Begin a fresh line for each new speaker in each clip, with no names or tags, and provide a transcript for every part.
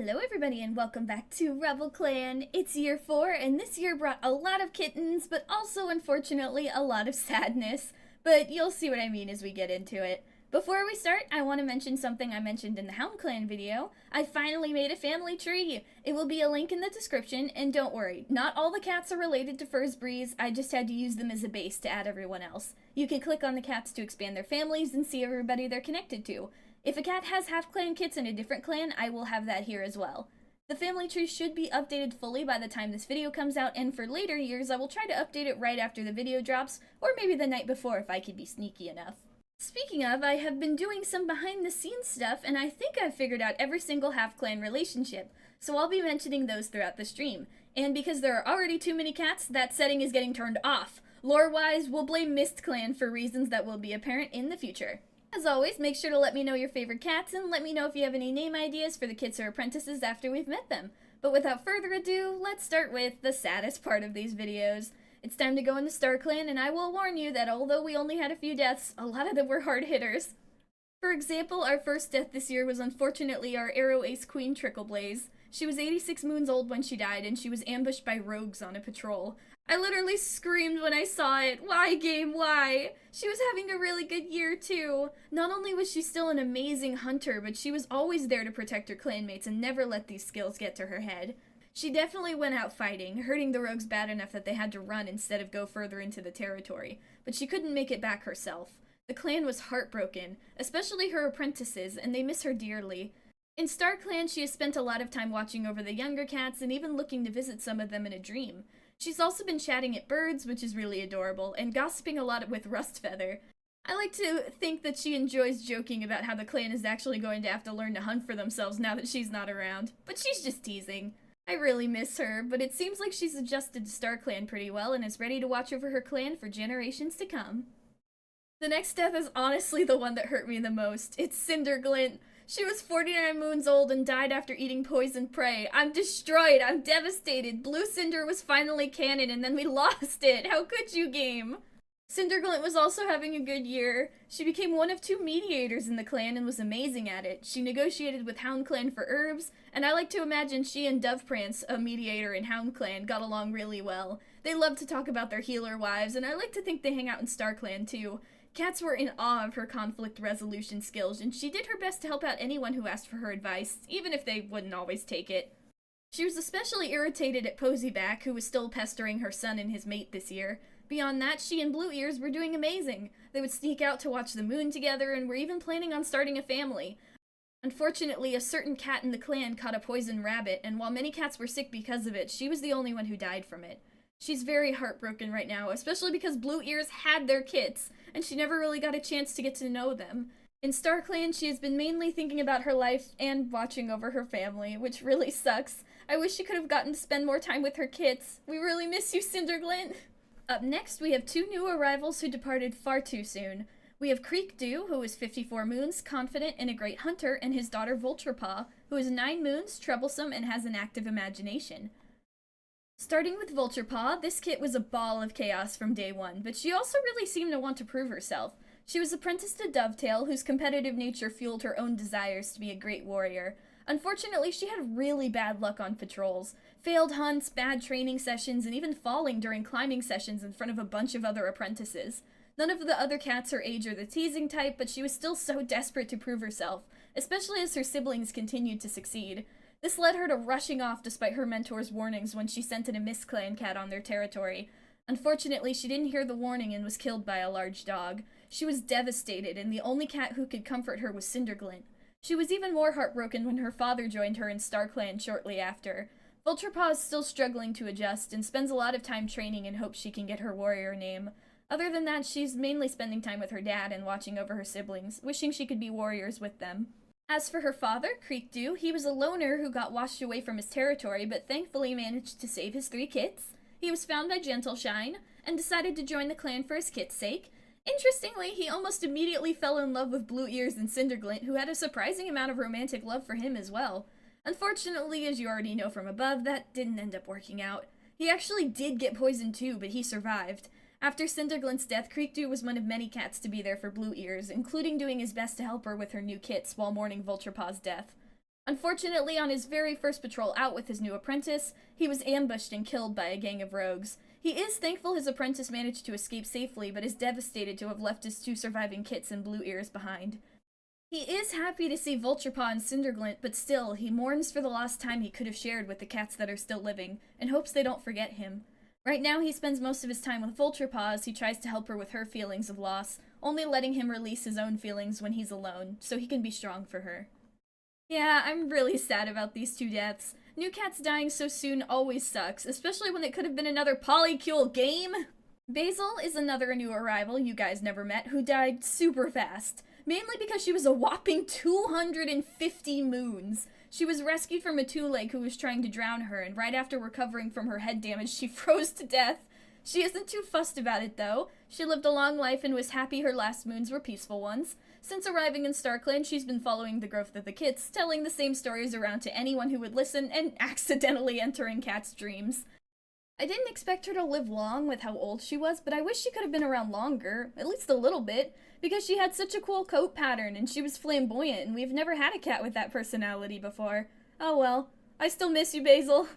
Hello everybody and welcome back to RubbleClan. It's year 4 and this year brought a lot of kittens but also unfortunately a lot of sadness. But you'll see what I mean as we get into it. Before we start, I want to mention something I mentioned in the RubbleClan video. I finally made a family tree! It will be a link in the description, and don't worry, not all the cats are related to Fursbreeze, I just had to use them as a base to add everyone else. You can click on the cats to expand their families and see everybody they're connected to. If a cat has half-clan kits in a different clan, I will have that here as well. The family tree should be updated fully by the time this video comes out, and for later years I will try to update it right after the video drops, or maybe the night before if I could be sneaky enough. Speaking of, I have been doing some behind-the-scenes stuff, and I think I've figured out every single half-clan relationship, so I'll be mentioning those throughout the stream. And because there are already too many cats, that setting is getting turned off. Lore-wise, we'll blame Mist Clan for reasons that will be apparent in the future. As always, make sure to let me know your favorite cats, and let me know if you have any name ideas for the kits or apprentices after we've met them. But without further ado, let's start with the saddest part of these videos. It's time to go into StarClan, and I will warn you that although we only had a few deaths, a lot of them were hard hitters. For example, our first death this year was unfortunately our Arrow Ace Queen Trickleblaze. She was 86 moons old when she died, and she was ambushed by rogues on a patrol. I literally screamed when I saw it. Why, game, why? She was having a really good year, too. Not only was she still an amazing hunter, but she was always there to protect her clanmates and never let these skills get to her head. She definitely went out fighting, hurting the rogues bad enough that they had to run instead of go further into the territory, but she couldn't make it back herself. The clan was heartbroken, especially her apprentices, and they miss her dearly. In StarClan, she has spent a lot of time watching over the younger cats and even looking to visit some of them in a dream. She's also been chatting at birds, which is really adorable, and gossiping a lot with Rustfeather. I like to think that she enjoys joking about how the clan is actually going to have to learn to hunt for themselves now that she's not around, but she's just teasing. I really miss her, but it seems like she's adjusted to StarClan pretty well and is ready to watch over her clan for generations to come. The next death is honestly the one that hurt me the most. It's Cinderglint. She was 49 moons old and died after eating poisoned prey. I'm destroyed. I'm devastated. Blue Cinder was finally canon and then we lost it. How could you, game? Cinderglint was also having a good year. She became one of 2 mediators in the clan and was amazing at it. She negotiated with HoundClan for herbs, and I like to imagine she and Doveprance, a mediator in HoundClan, got along really well. They love to talk about their healer wives, and I like to think they hang out in StarClan too. Cats were in awe of her conflict resolution skills, and she did her best to help out anyone who asked for her advice, even if they wouldn't always take it. She was especially irritated at Posyback, who was still pestering her son and his mate this year. Beyond that, she and Blue Ears were doing amazing. They would sneak out to watch the moon together and were even planning on starting a family. Unfortunately, a certain cat in the clan caught a poison rabbit, and while many cats were sick because of it, she was the only one who died from it. She's very heartbroken right now, especially because Blue Ears had their kits, and she never really got a chance to get to know them. In StarClan, she has been mainly thinking about her life and watching over her family, which really sucks. I wish she could have gotten to spend more time with her kits. We really miss you, Cinderglint! Up next, we have 2 new arrivals who departed far too soon. We have Creekdew, who is 54 moons, confident and a great hunter, and his daughter Vulturepaw, who is 9 moons, troublesome, and has an active imagination. Starting with Vulturepaw, this kit was a ball of chaos from day one, but she also really seemed to want to prove herself. She was apprenticed to Dovetail, whose competitive nature fueled her own desires to be a great warrior. Unfortunately, she had really bad luck on patrols. Failed hunts, bad training sessions, and even falling during climbing sessions in front of a bunch of other apprentices. None of the other cats her age are the teasing type, but she was still so desperate to prove herself, especially as her siblings continued to succeed. This led her to rushing off despite her mentor's warnings when she sent in a Mist Clan cat on their territory. Unfortunately, she didn't hear the warning and was killed by a large dog. She was devastated, and the only cat who could comfort her was Cinderglint. She was even more heartbroken when her father joined her in StarClan shortly after. Vulturepaw is still struggling to adjust and spends a lot of time training in hopes she can get her warrior name. Other than that, she's mainly spending time with her dad and watching over her siblings, wishing she could be warriors with them. As for her father, Creekdew, he was a loner who got washed away from his territory but thankfully managed to save his 3 kits. He was found by Gentleshine and decided to join the clan for his kit's sake. Interestingly, he almost immediately fell in love with Blue Ears and Cinderglint, who had a surprising amount of romantic love for him as well. Unfortunately, as you already know from above, that didn't end up working out. He actually did get poisoned too, but he survived. After Cinderglint's death, Creekdew was one of many cats to be there for Blue Ears, including doing his best to help her with her new kits while mourning Vulturepaw's death. Unfortunately, on his very first patrol out with his new apprentice, he was ambushed and killed by a gang of rogues. He is thankful his apprentice managed to escape safely, but is devastated to have left his 2 surviving kits and blue ears behind. He is happy to see Vulturepaw and Cinderglint, but still, he mourns for the lost time he could have shared with the cats that are still living, and hopes they don't forget him. Right now, he spends most of his time with Vulturepaw as he tries to help her with her feelings of loss, only letting him release his own feelings when he's alone, so he can be strong for her. Yeah, I'm really sad about these 2 deaths. New cats dying so soon always sucks, especially when it could have been another polycule game. Basil is another new arrival you guys never met who died super fast, mainly because she was a whopping 250 moons. She was rescued from a 2-leg who was trying to drown her, and right after recovering from her head damage, she froze to death. She isn't too fussed about it, though. She lived a long life and was happy her last moons were peaceful ones. Since arriving in StarClan, she's been following the growth of the kits, telling the same stories around to anyone who would listen, and accidentally entering Kat's dreams. I didn't expect her to live long with how old she was, but I wish she could have been around longer, at least a little bit, because she had such a cool coat pattern and she was flamboyant, and we've never had a cat with that personality before. Oh well, I still miss you, Basil.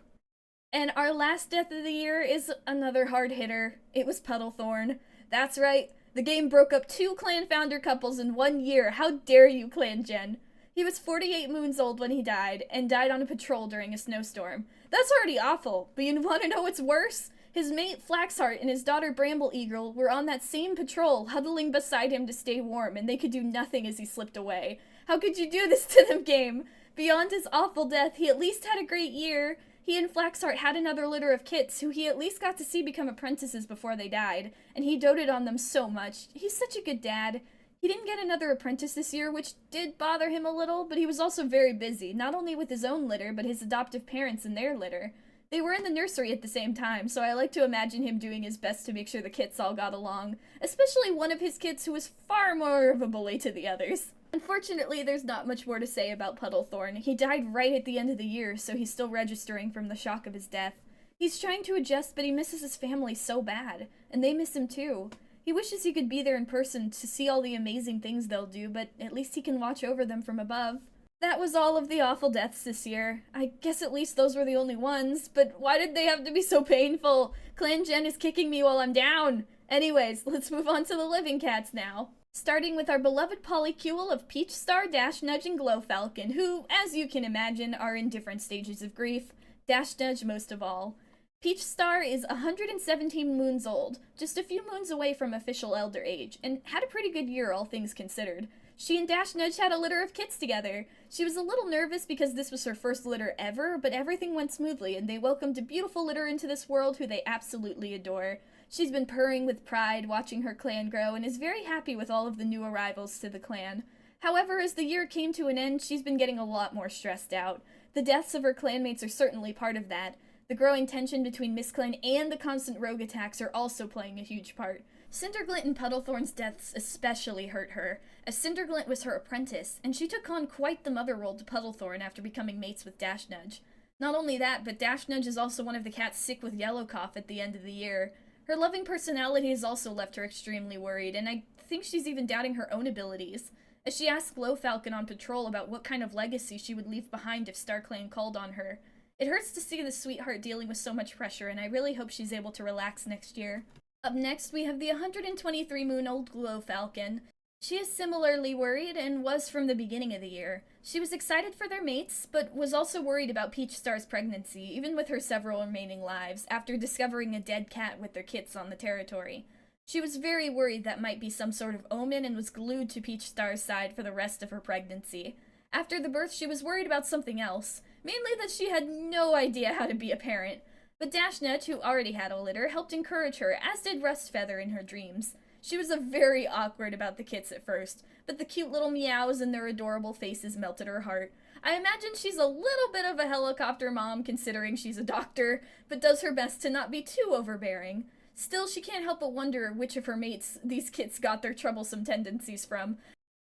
And our last death of the year is another hard hitter. It was Puddlethorn. That's right, the game broke up 2 clan founder couples in 1 year. How dare you, ClanGen? He was 48 moons old when he died, and died on a patrol during a snowstorm. That's already awful, but you want to know what's worse? His mate Flaxheart and his daughter Bramble Eagle were on that same patrol, huddling beside him to stay warm, and they could do nothing as he slipped away. How could you do this to them, game? Beyond his awful death, he at least had a great year. He and Flaxheart had another litter of kits, who he at least got to see become apprentices before they died, and he doted on them so much. He's such a good dad. He didn't get another apprentice this year, which did bother him a little, but he was also very busy, not only with his own litter, but his adoptive parents and their litter. They were in the nursery at the same time, so I like to imagine him doing his best to make sure the kits all got along, especially one of his kits who was far more of a bully to the others. Unfortunately, there's not much more to say about Puddlethorn. He died right at the end of the year, so he's still registering from the shock of his death. He's trying to adjust, but he misses his family so bad, and they miss him too. He wishes he could be there in person to see all the amazing things they'll do, but at least he can watch over them from above. That was all of the awful deaths this year. I guess at least those were the only ones, but why did they have to be so painful? ClanGen is kicking me while I'm down. Anyways, let's move on to the living cats now. Starting with our beloved polycule of Peach Star, Dash Nudge, and Glow Falcon, who, as you can imagine, are in different stages of grief. Dash Nudge most of all. Peach Star is 117 moons old, just a few moons away from official elder age, and had a pretty good year all things considered. She and Dash Nudge had a litter of kits together. She was a little nervous because this was her first litter ever, but everything went smoothly, and they welcomed a beautiful litter into this world who they absolutely adore. She's been purring with pride, watching her clan grow, and is very happy with all of the new arrivals to the clan. However, as the year came to an end, she's been getting a lot more stressed out. The deaths of her clanmates are certainly part of that. The growing tension between MissClan and the constant rogue attacks are also playing a huge part. Cinderglint and Puddlethorn's deaths especially hurt her, as Cinderglint was her apprentice, and she took on quite the mother role to Puddlethorn after becoming mates with Dash Nudge. Not only that, but Dash Nudge is also one of the cats sick with yellow cough at the end of the year. Her loving personality has also left her extremely worried, and I think she's even doubting her own abilities. As she asked Glow Falcon on patrol about what kind of legacy she would leave behind if StarClan called on her. It hurts to see the sweetheart dealing with so much pressure, and I really hope she's able to relax next year. Up next, we have the 123-moon-old Glow Falcon. She is similarly worried, and was from the beginning of the year. She was excited for their mates, but was also worried about Peach Star's pregnancy, even with her several remaining lives, after discovering a dead cat with their kits on the territory. She was very worried that might be some sort of omen and was glued to Peach Star's side for the rest of her pregnancy. After the birth, she was worried about something else, mainly that she had no idea how to be a parent. But Dash Nudge, who already had a litter, helped encourage her, as did Rustfeather in her dreams. She was very awkward about the kits at first, but the cute little meows and their adorable faces melted her heart. I imagine she's a little bit of a helicopter mom considering she's a doctor, but does her best to not be too overbearing. Still, she can't help but wonder which of her mates these kits got their troublesome tendencies from.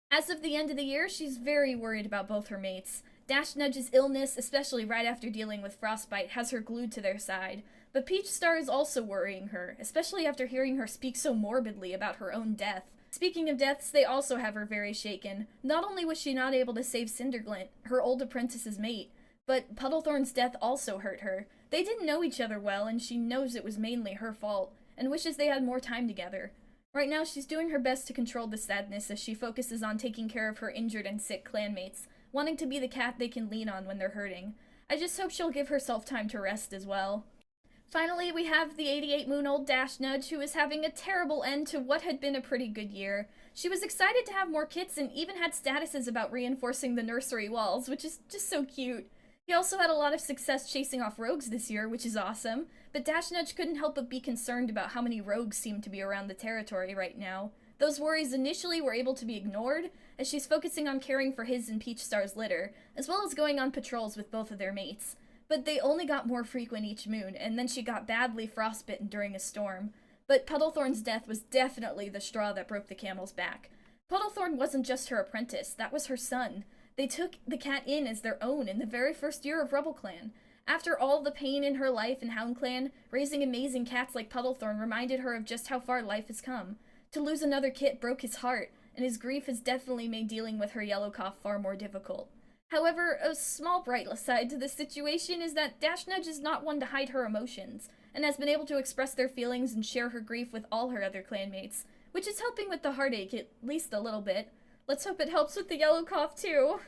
As of the end of the year, she's very worried about both her mates. Dash Nudge's illness, especially right after dealing with frostbite, has her glued to their side. But Peach Star is also worrying her, especially after hearing her speak so morbidly about her own death. Speaking of deaths, they also have her very shaken. Not only was she not able to save Cinderglint, her old apprentice's mate, but Puddlethorn's death also hurt her. They didn't know each other well, and she knows it was mainly her fault, and wishes they had more time together. Right now, she's doing her best to control the sadness as she focuses on taking care of her injured and sick clanmates, wanting to be the cat they can lean on when they're hurting. I just hope she'll give herself time to rest as well. Finally, we have the 88-moon-old Dash Nudge, who is having a terrible end to what had been a pretty good year. She was excited to have more kits and even had statuses about reinforcing the nursery walls, which is just so cute. He also had a lot of success chasing off rogues this year, which is awesome, but Dash Nudge couldn't help but be concerned about how many rogues seem to be around the territory right now. Those worries initially were able to be ignored, as she's focusing on caring for his and Peach Star's litter, as well as going on patrols with both of their mates. But they only got more frequent each moon, and then she got badly frostbitten during a storm. But Puddlethorn's death was definitely the straw that broke the camel's back. Puddlethorn wasn't just her apprentice, that was her son. They took the cat in as their own in the very first year of RubbleClan. After all the pain in her life in HoundClan, raising amazing cats like Puddlethorn reminded her of just how far life has come. To lose another kit broke his heart, and his grief has definitely made dealing with her yellow cough far more difficult. However, a small bright side to this situation is that Dash Nudge is not one to hide her emotions, and has been able to express their feelings and share her grief with all her other clanmates, which is helping with the heartache at least a little bit. Let's hope it helps with the yellow cough too.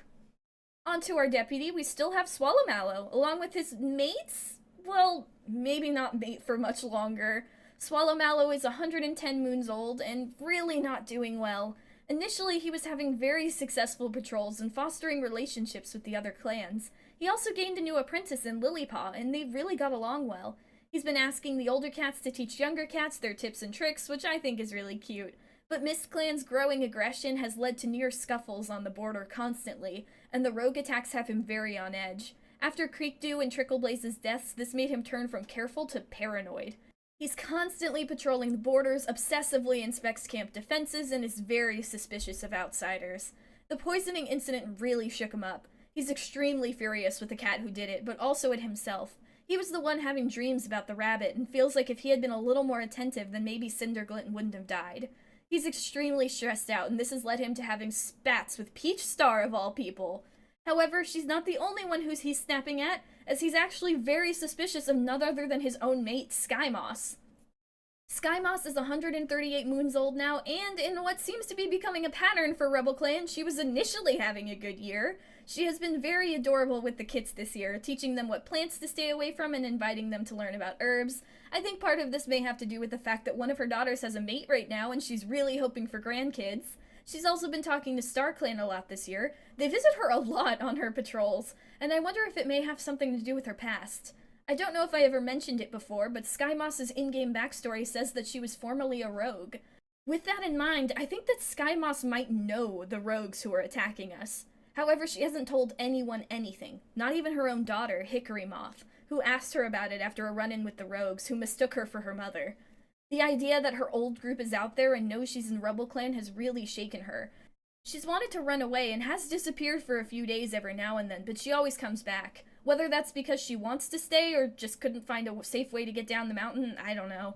On to our deputy, we still have Swallowmallow, along with his mates? Well, maybe not mate for much longer. Swallowmallow is 110 moons old and really not doing well. Initially, he was having very successful patrols and fostering relationships with the other clans. He also gained a new apprentice in Lilypaw, and they really got along well. He's been asking the older cats to teach younger cats their tips and tricks, which I think is really cute. But Mistclan's growing aggression has led to near scuffles on the border constantly, and the rogue attacks have him very on edge. After Creekdew and Trickleblaze's deaths, this made him turn from careful to paranoid. He's constantly patrolling the borders, obsessively inspects camp defenses, and is very suspicious of outsiders. The poisoning incident really shook him up. He's extremely furious with the cat who did it, but also at himself. He was the one having dreams about the rabbit, and feels like if he had been a little more attentive, then maybe Cinderglint wouldn't have died. He's extremely stressed out, and this has led him to having spats with Peach Star of all people. However, she's not the only one who he's snapping at, as he's actually very suspicious of none other than his own mate, Skymoss. Skymoss is 138 moons old now, and in what seems to be becoming a pattern for RubbleClan, she was initially having a good year. She has been very adorable with the kits this year, teaching them what plants to stay away from and inviting them to learn about herbs. I think part of this may have to do with the fact that one of her daughters has a mate right now, and she's really hoping for grandkids. She's also been talking to StarClan a lot this year. They visit her a lot on her patrols, and I wonder if it may have something to do with her past. I don't know if I ever mentioned it before, but Skymoss's in-game backstory says that she was formerly a rogue. With that in mind, I think that Skymoss might know the rogues who are attacking us. However, she hasn't told anyone anything, not even her own daughter, Hickory Moth, who asked her about it after a run-in with the rogues, who mistook her for her mother. The idea that her old group is out there and knows she's in RubbleClan has really shaken her. She's wanted to run away and has disappeared for a few days every now and then, but she always comes back. Whether that's because she wants to stay or just couldn't find a safe way to get down the mountain, I don't know.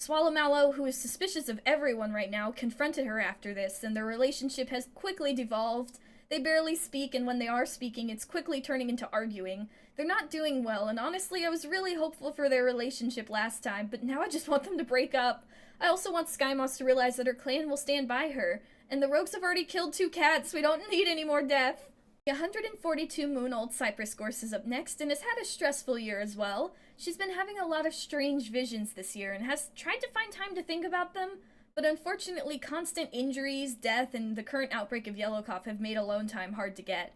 Swallowmallow, who is suspicious of everyone right now, confronted her after this, and their relationship has quickly devolved. They barely speak, and when they are speaking, it's quickly turning into arguing. They're not doing well, and honestly, I was really hopeful for their relationship last time, but now I just want them to break up. I also want Skymoss to realize that her clan will stand by her, and the rogues have already killed 2 cats, so we don't need any more death. The 142-moon-old Cypress Gorse is up next, and has had a stressful year as well. She's been having a lot of strange visions this year, and has tried to find time to think about them, but unfortunately constant injuries, death, and the current outbreak of yellow cough have made alone time hard to get.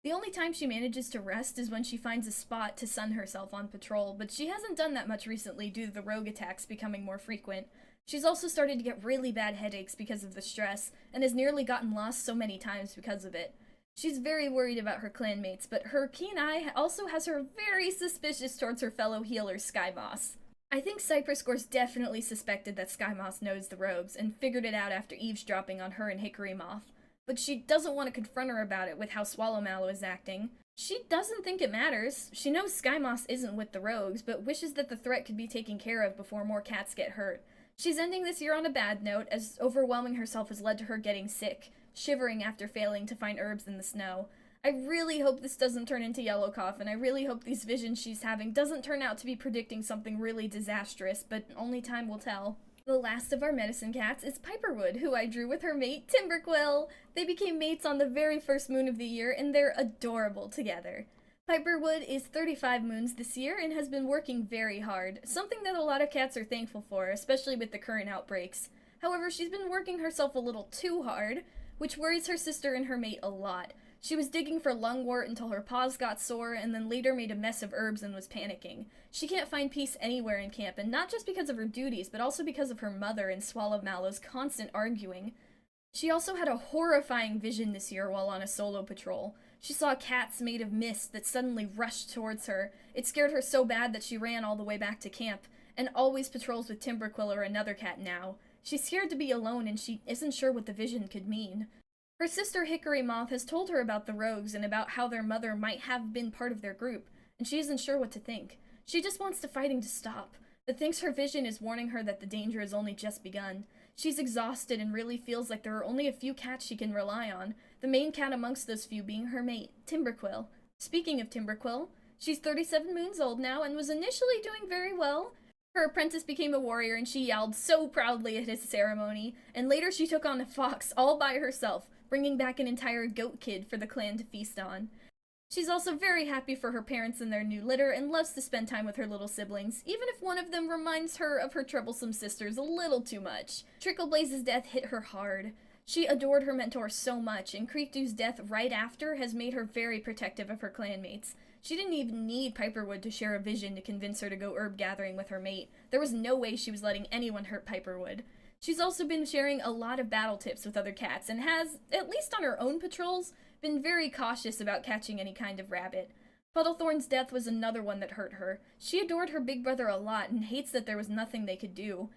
The only time she manages to rest is when she finds a spot to sun herself on patrol, but she hasn't done that much recently due to the rogue attacks becoming more frequent. She's also started to get really bad headaches because of the stress, and has nearly gotten lost so many times because of it. She's very worried about her clanmates, but her keen eye also has her very suspicious towards her fellow healer, Skymoss. I think Cypress Gorse definitely suspected that Skymoss knows the rogues, and figured it out after eavesdropping on her and Hickory Moth. But she doesn't want to confront her about it with how Swallowmallow is acting. She doesn't think it matters. She knows Skymoss isn't with the rogues, but wishes that the threat could be taken care of before more cats get hurt. She's ending this year on a bad note, as overwhelming herself has led to her getting sick, shivering after failing to find herbs in the snow. I really hope this doesn't turn into yellow cough, and I really hope these visions she's having doesn't turn out to be predicting something really disastrous, but only time will tell. The last of our medicine cats is Piperwood, who I drew with her mate, Timberquill. They became mates on the very first moon of the year, and they're adorable together. Piperwood is 35 moons this year and has been working very hard, something that a lot of cats are thankful for, especially with the current outbreaks. However, she's been working herself a little too hard, which worries her sister and her mate a lot. She was digging for lungwort until her paws got sore, and then later made a mess of herbs and was panicking. She can't find peace anywhere in camp, and not just because of her duties, but also because of her mother and Swallowmallow's constant arguing. She also had a horrifying vision this year while on a solo patrol. She saw cats made of mist that suddenly rushed towards her. It scared her so bad that she ran all the way back to camp, and always patrols with Timberquill or another cat now. She's scared to be alone, and she isn't sure what the vision could mean. Her sister Hickory Moth has told her about the rogues and about how their mother might have been part of their group, and she isn't sure what to think. She just wants the fighting to stop, but thinks her vision is warning her that the danger has only just begun. She's exhausted and really feels like there are only a few cats she can rely on, the main cat amongst those few being her mate, Timberquill. Speaking of Timberquill, she's 37 moons old now and was initially doing very well. Her apprentice became a warrior and she yelled so proudly at his ceremony, and later she took on a fox all by herself, bringing back an entire goat kid for the clan to feast on. She's also very happy for her parents and their new litter and loves to spend time with her little siblings, even if one of them reminds her of her troublesome sisters a little too much. Trickleblaze's death hit her hard. She adored her mentor so much, and Creekdew's death right after has made her very protective of her clanmates. She didn't even need Piperwood to share a vision to convince her to go herb gathering with her mate. There was no way she was letting anyone hurt Piperwood. She's also been sharing a lot of battle tips with other cats and has, at least on her own patrols, been very cautious about catching any kind of rabbit. Puddlethorn's death was another one that hurt her. She adored her big brother a lot and hates that there was nothing they could do.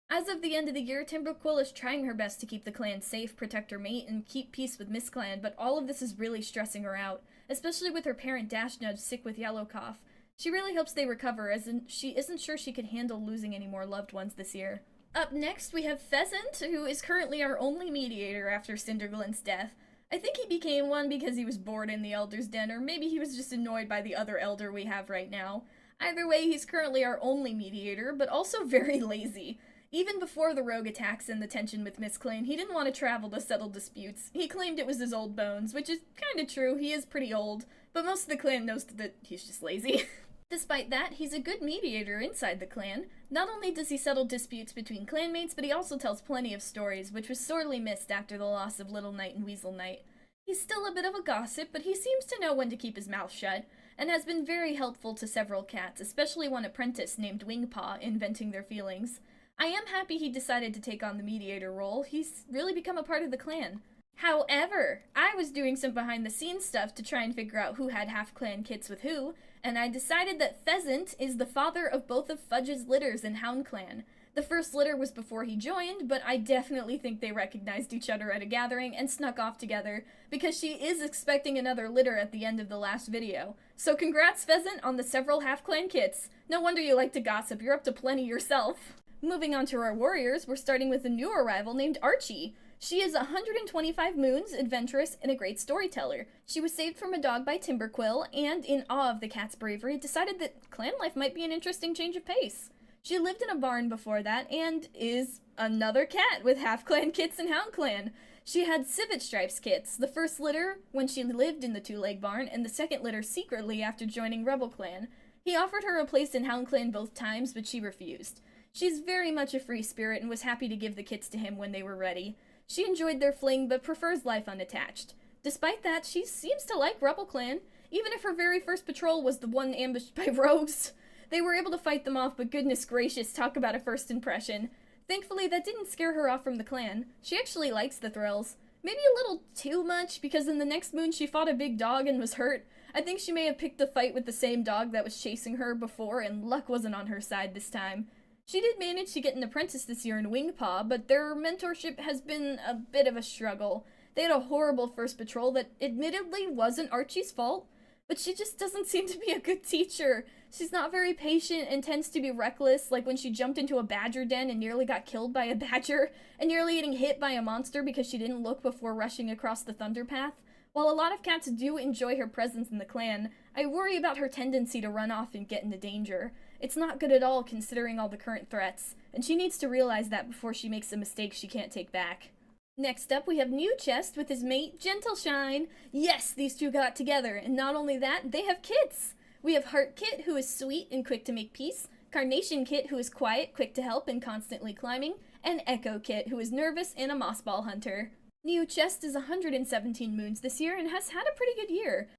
As of the end of the year, Timberquill is trying her best to keep the clan safe, protect her mate, and keep peace with Mistclan, but all of this is really stressing her out, especially with her parent Dashnudge sick with yellow cough. She really hopes they recover, as she isn't sure she could handle losing any more loved ones this year. Up next, we have Pheasant, who is currently our only mediator after Cinderglint's death. I think he became one because he was bored in the Elder's Den, or maybe he was just annoyed by the other Elder we have right now. Either way, he's currently our only mediator, but also very lazy. Even before the rogue attacks and the tension with Mistclan, he didn't want to travel to settle disputes. He claimed it was his old bones, which is kinda true, he is pretty old, but most of the clan knows that he's just lazy. Despite that, he's a good mediator inside the clan. Not only does he settle disputes between clanmates, but he also tells plenty of stories, which was sorely missed after the loss of Little Knight and Weasel Knight. He's still a bit of a gossip, but he seems to know when to keep his mouth shut, and has been very helpful to several cats, especially one apprentice named Wingpaw, in venting their feelings. I am happy he decided to take on the mediator role. He's really become a part of the clan. However, I was doing some behind-the-scenes stuff to try and figure out who had half-clan kits with who, and I decided that Pheasant is the father of both of Fudge's litters in Hound Clan. The first litter was before he joined, but I definitely think they recognized each other at a gathering and snuck off together, because she is expecting another litter at the end of the last video. So congrats, Pheasant, on the several half-clan kits. No wonder you like to gossip, you're up to plenty yourself. Moving on to our warriors, we're starting with a new arrival named Archie. She is 125 moons, adventurous, and a great storyteller. She was saved from a dog by Timberquill, and in awe of the cat's bravery, decided that clan life might be an interesting change of pace. She lived in a barn before that, and is another cat with half-clan kits in Hound Clan. She had Civet Stripes kits, the first litter when she lived in the two-leg barn, and the second litter secretly after joining RubbleClan. He offered her a place in Hound Clan both times, but she refused. She's very much a free spirit and was happy to give the kits to him when they were ready. She enjoyed their fling, but prefers life unattached. Despite that, she seems to like RubbleClan, even if her very first patrol was the one ambushed by rogues. They were able to fight them off, but goodness gracious, talk about a first impression. Thankfully, that didn't scare her off from the clan. She actually likes the thrills. Maybe a little too much, because in the next moon she fought a big dog and was hurt. I think she may have picked the fight with the same dog that was chasing her before, and luck wasn't on her side this time. She did manage to get an apprentice this year in Wingpaw, but their mentorship has been a bit of a struggle. They had a horrible first patrol that admittedly wasn't Archie's fault, but she just doesn't seem to be a good teacher. She's not very patient and tends to be reckless, like when she jumped into a badger den and nearly got killed by a badger, and nearly getting hit by a monster because she didn't look before rushing across the thunder path. While a lot of cats do enjoy her presence in the clan, I worry about her tendency to run off and get into danger. It's not good at all considering all the current threats, and she needs to realize that before she makes a mistake she can't take back. Next up, we have New Chest with his mate, Gentleshine. Yes, these two got together, and not only that, they have kits! We have Heart Kit, who is sweet and quick to make peace, Carnation Kit, who is quiet, quick to help, and constantly climbing, and Echo Kit, who is nervous and a moss ball hunter. New Chest is 117 moons this year and has had a pretty good year.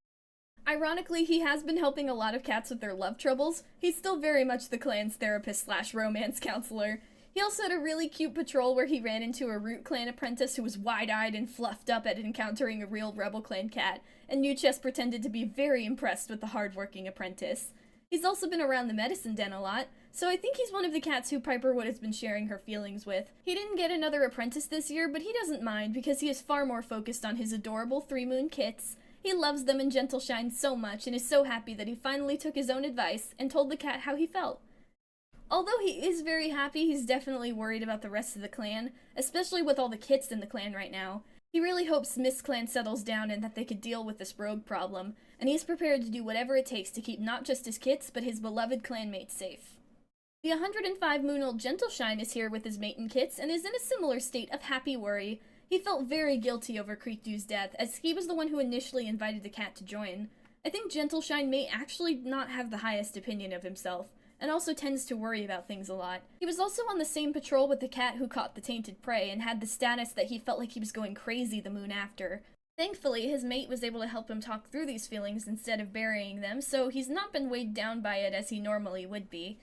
Ironically, he has been helping a lot of cats with their love troubles. He's still very much the clan's therapist slash romance counselor. He also had a really cute patrol where he ran into a RubbleClan apprentice who was wide-eyed and fluffed up at encountering a real RubbleClan cat, and New Chest pretended to be very impressed with the hard-working apprentice. He's also been around the medicine den a lot, so I think he's one of the cats who Piperwood has been sharing her feelings with. He didn't get another apprentice this year, but he doesn't mind because he is far more focused on his adorable 3-moon kits. He loves them and Gentleshine so much and is so happy that he finally took his own advice and told the cat how he felt. Although he is very happy, he's definitely worried about the rest of the clan, especially with all the kits in the clan right now. He really hopes Miss Clan settles down and that they could deal with this rogue problem, and he's prepared to do whatever it takes to keep not just his kits, but his beloved clanmates safe. The 105-moon-old Gentleshine is here with his mate and kits, and is in a similar state of happy worry. He felt very guilty over Creekdew's death, as he was the one who initially invited the cat to join. I think Gentleshine may actually not have the highest opinion of himself, and also tends to worry about things a lot. He was also on the same patrol with the cat who caught the tainted prey, and had the status that he felt like he was going crazy the moon after. Thankfully, his mate was able to help him talk through these feelings instead of burying them, so he's not been weighed down by it as he normally would be.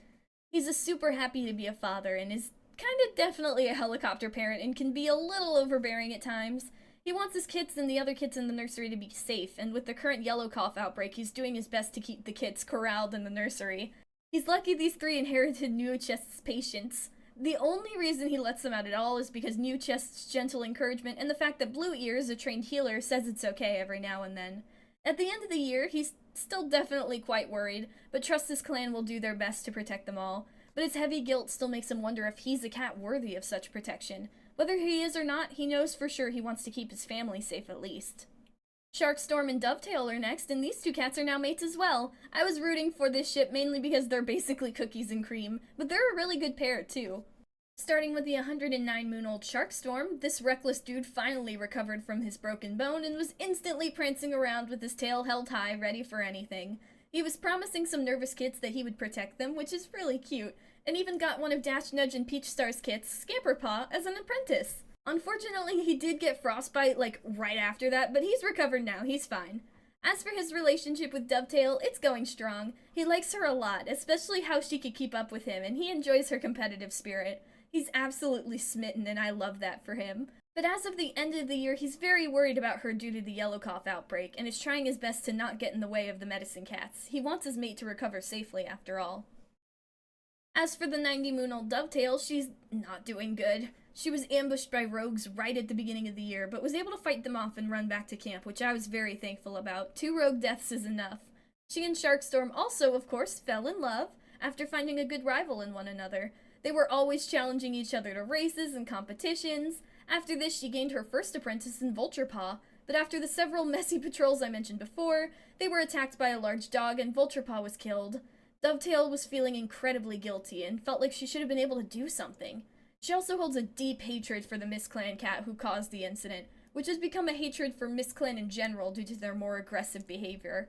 He's a super happy to be a father, and is kinda definitely a helicopter parent and can be a little overbearing at times. He wants his kits and the other kits in the nursery to be safe, and with the current yellow cough outbreak, he's doing his best to keep the kits corralled in the nursery. He's lucky these three inherited New Chest's patience. The only reason he lets them out at all is because New Chest's gentle encouragement and the fact that Blue Ears, a trained healer, says it's okay every now and then. At the end of the year, he's still definitely quite worried, but trusts his clan will do their best to protect them all. But his heavy guilt still makes him wonder if he's a cat worthy of such protection. Whether he is or not, he knows for sure he wants to keep his family safe at least. Sharkstorm and Dovetail are next, and these two cats are now mates as well. I was rooting for this ship mainly because they're basically cookies and cream, but they're a really good pair too. Starting with the 109-moon-old Sharkstorm, this reckless dude finally recovered from his broken bone and was instantly prancing around with his tail held high, ready for anything. He was promising some nervous kits that he would protect them, which is really cute, and even got one of Dash Nudge and Peach Star's kits, Scamperpaw, as an apprentice. Unfortunately, he did get frostbite, like, right after that, but he's recovered now, he's fine. As for his relationship with Dovetail, it's going strong. He likes her a lot, especially how she could keep up with him, and he enjoys her competitive spirit. He's absolutely smitten, and I love that for him. But as of the end of the year, he's very worried about her due to the yellow cough outbreak, and is trying his best to not get in the way of the medicine cats. He wants his mate to recover safely, after all. As for the 90-moon-old Dovetail, she's not doing good. She was ambushed by rogues right at the beginning of the year, but was able to fight them off and run back to camp, which I was very thankful about. 2 rogue deaths is enough. She and Sharkstorm also, of course, fell in love, after finding a good rival in one another. They were always challenging each other to races and competitions. After this, she gained her first apprentice in Vulturepaw, but after the several messy patrols I mentioned before, they were attacked by a large dog and Vulturepaw was killed. Dovetail was feeling incredibly guilty and felt like she should have been able to do something. She also holds a deep hatred for the Miss Clan cat who caused the incident, which has become a hatred for Miss Clan in general due to their more aggressive behavior.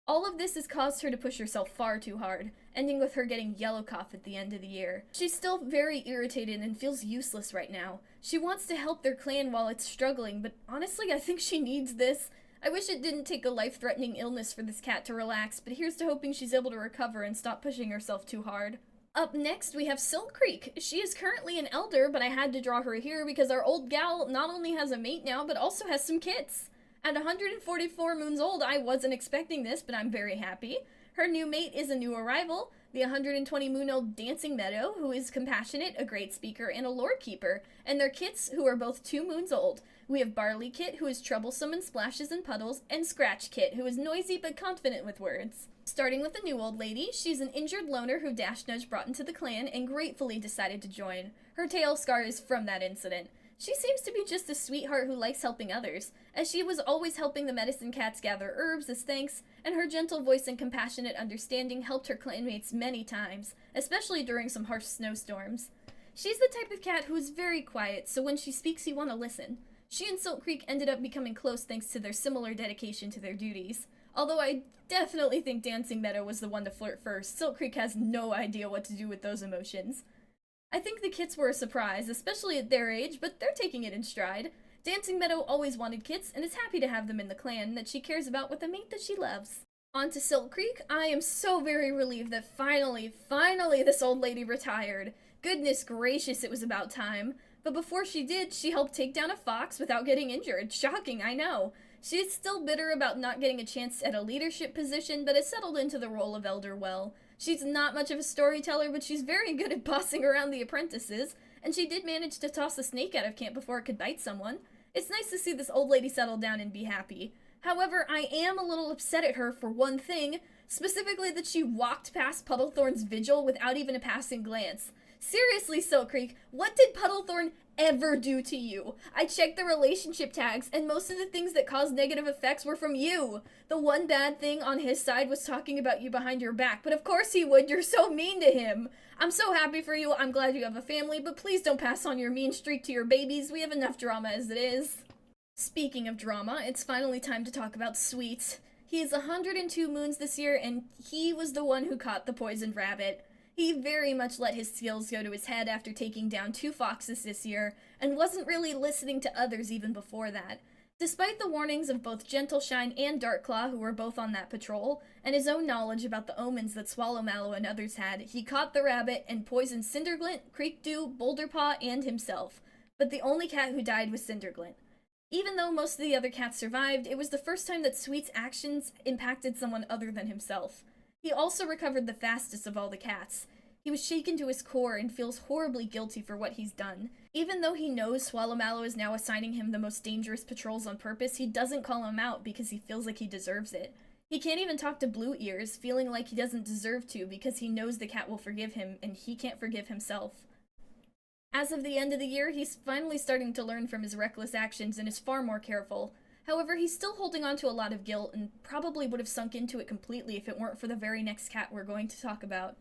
All of this has caused her to push herself far too hard, ending with her getting yellow cough at the end of the year. She's still very irritated and feels useless right now. She wants to help their clan while it's struggling, but honestly I think she needs this. I wish it didn't take a life-threatening illness for this cat to relax, but here's to hoping she's able to recover and stop pushing herself too hard. Up next, we have Silk Creek. She is currently an elder, but I had to draw her here because our old gal not only has a mate now, but also has some kits. At 144 moons old, I wasn't expecting this, but I'm very happy. Her new mate is a new arrival, the 120 moon old Dancing Meadow, who is compassionate, a great speaker, and a lore keeper, and their kits, who are both 2 moons old. We have Barley Kit, who is troublesome and splashes and puddles, and Scratch Kit, who is noisy but confident with words. Starting with the new old lady, she's an injured loner who Dash Nudge brought into the clan and gratefully decided to join. Her tail scar is from that incident. She seems to be just a sweetheart who likes helping others, as she was always helping the medicine cats gather herbs as thanks, and her gentle voice and compassionate understanding helped her clanmates many times, especially during some harsh snowstorms. She's the type of cat who is very quiet, so when she speaks you want to listen. She and Silk Creek ended up becoming close thanks to their similar dedication to their duties. Although I definitely think Dancing Meadow was the one to flirt first, Silk Creek has no idea what to do with those emotions. I think the kits were a surprise, especially at their age, but they're taking it in stride. Dancing Meadow always wanted kits and is happy to have them in the clan that she cares about with a mate that she loves. On to Silk Creek, I am so very relieved that finally this old lady retired. Goodness gracious, it was about time. But before she did, she helped take down a fox without getting injured. Shocking, I know. She is still bitter about not getting a chance at a leadership position, but has settled into the role of elder well. She's not much of a storyteller, but she's very good at bossing around the apprentices, and she did manage to toss a snake out of camp before it could bite someone. It's nice to see this old lady settle down and be happy. However, I am a little upset at her for one thing, specifically that she walked past Puddlethorn's vigil without even a passing glance. Seriously, Silk Creek, what did Puddlethorn ever do to you? I checked the relationship tags, and most of the things that caused negative effects were from you. The one bad thing on his side was talking about you behind your back, but of course he would, you're so mean to him. I'm so happy for you, I'm glad you have a family, but please don't pass on your mean streak to your babies, we have enough drama as it is. Speaking of drama, it's finally time to talk about Sweet. He is 102 moons this year, and he was the one who caught the poisoned rabbit. He very much let his skills go to his head after taking down 2 foxes this year, and wasn't really listening to others even before that. Despite the warnings of both Gentleshine and Darkclaw, who were both on that patrol, and his own knowledge about the omens that Swallowmallow and others had, he caught the rabbit and poisoned Cinderglint, Creekdew, Boulderpaw, and himself. But the only cat who died was Cinderglint. Even though most of the other cats survived, it was the first time that Sweet's actions impacted someone other than himself. He also recovered the fastest of all the cats. He was shaken to his core and feels horribly guilty for what he's done. Even though he knows Swallowmallow is now assigning him the most dangerous patrols on purpose, he doesn't call him out because he feels like he deserves it. He can't even talk to Blue Ears, feeling like he doesn't deserve to because he knows the cat will forgive him and he can't forgive himself. As of the end of the year, he's finally starting to learn from his reckless actions and is far more careful. However, he's still holding on to a lot of guilt and probably would have sunk into it completely if it weren't for the very next cat we're going to talk about.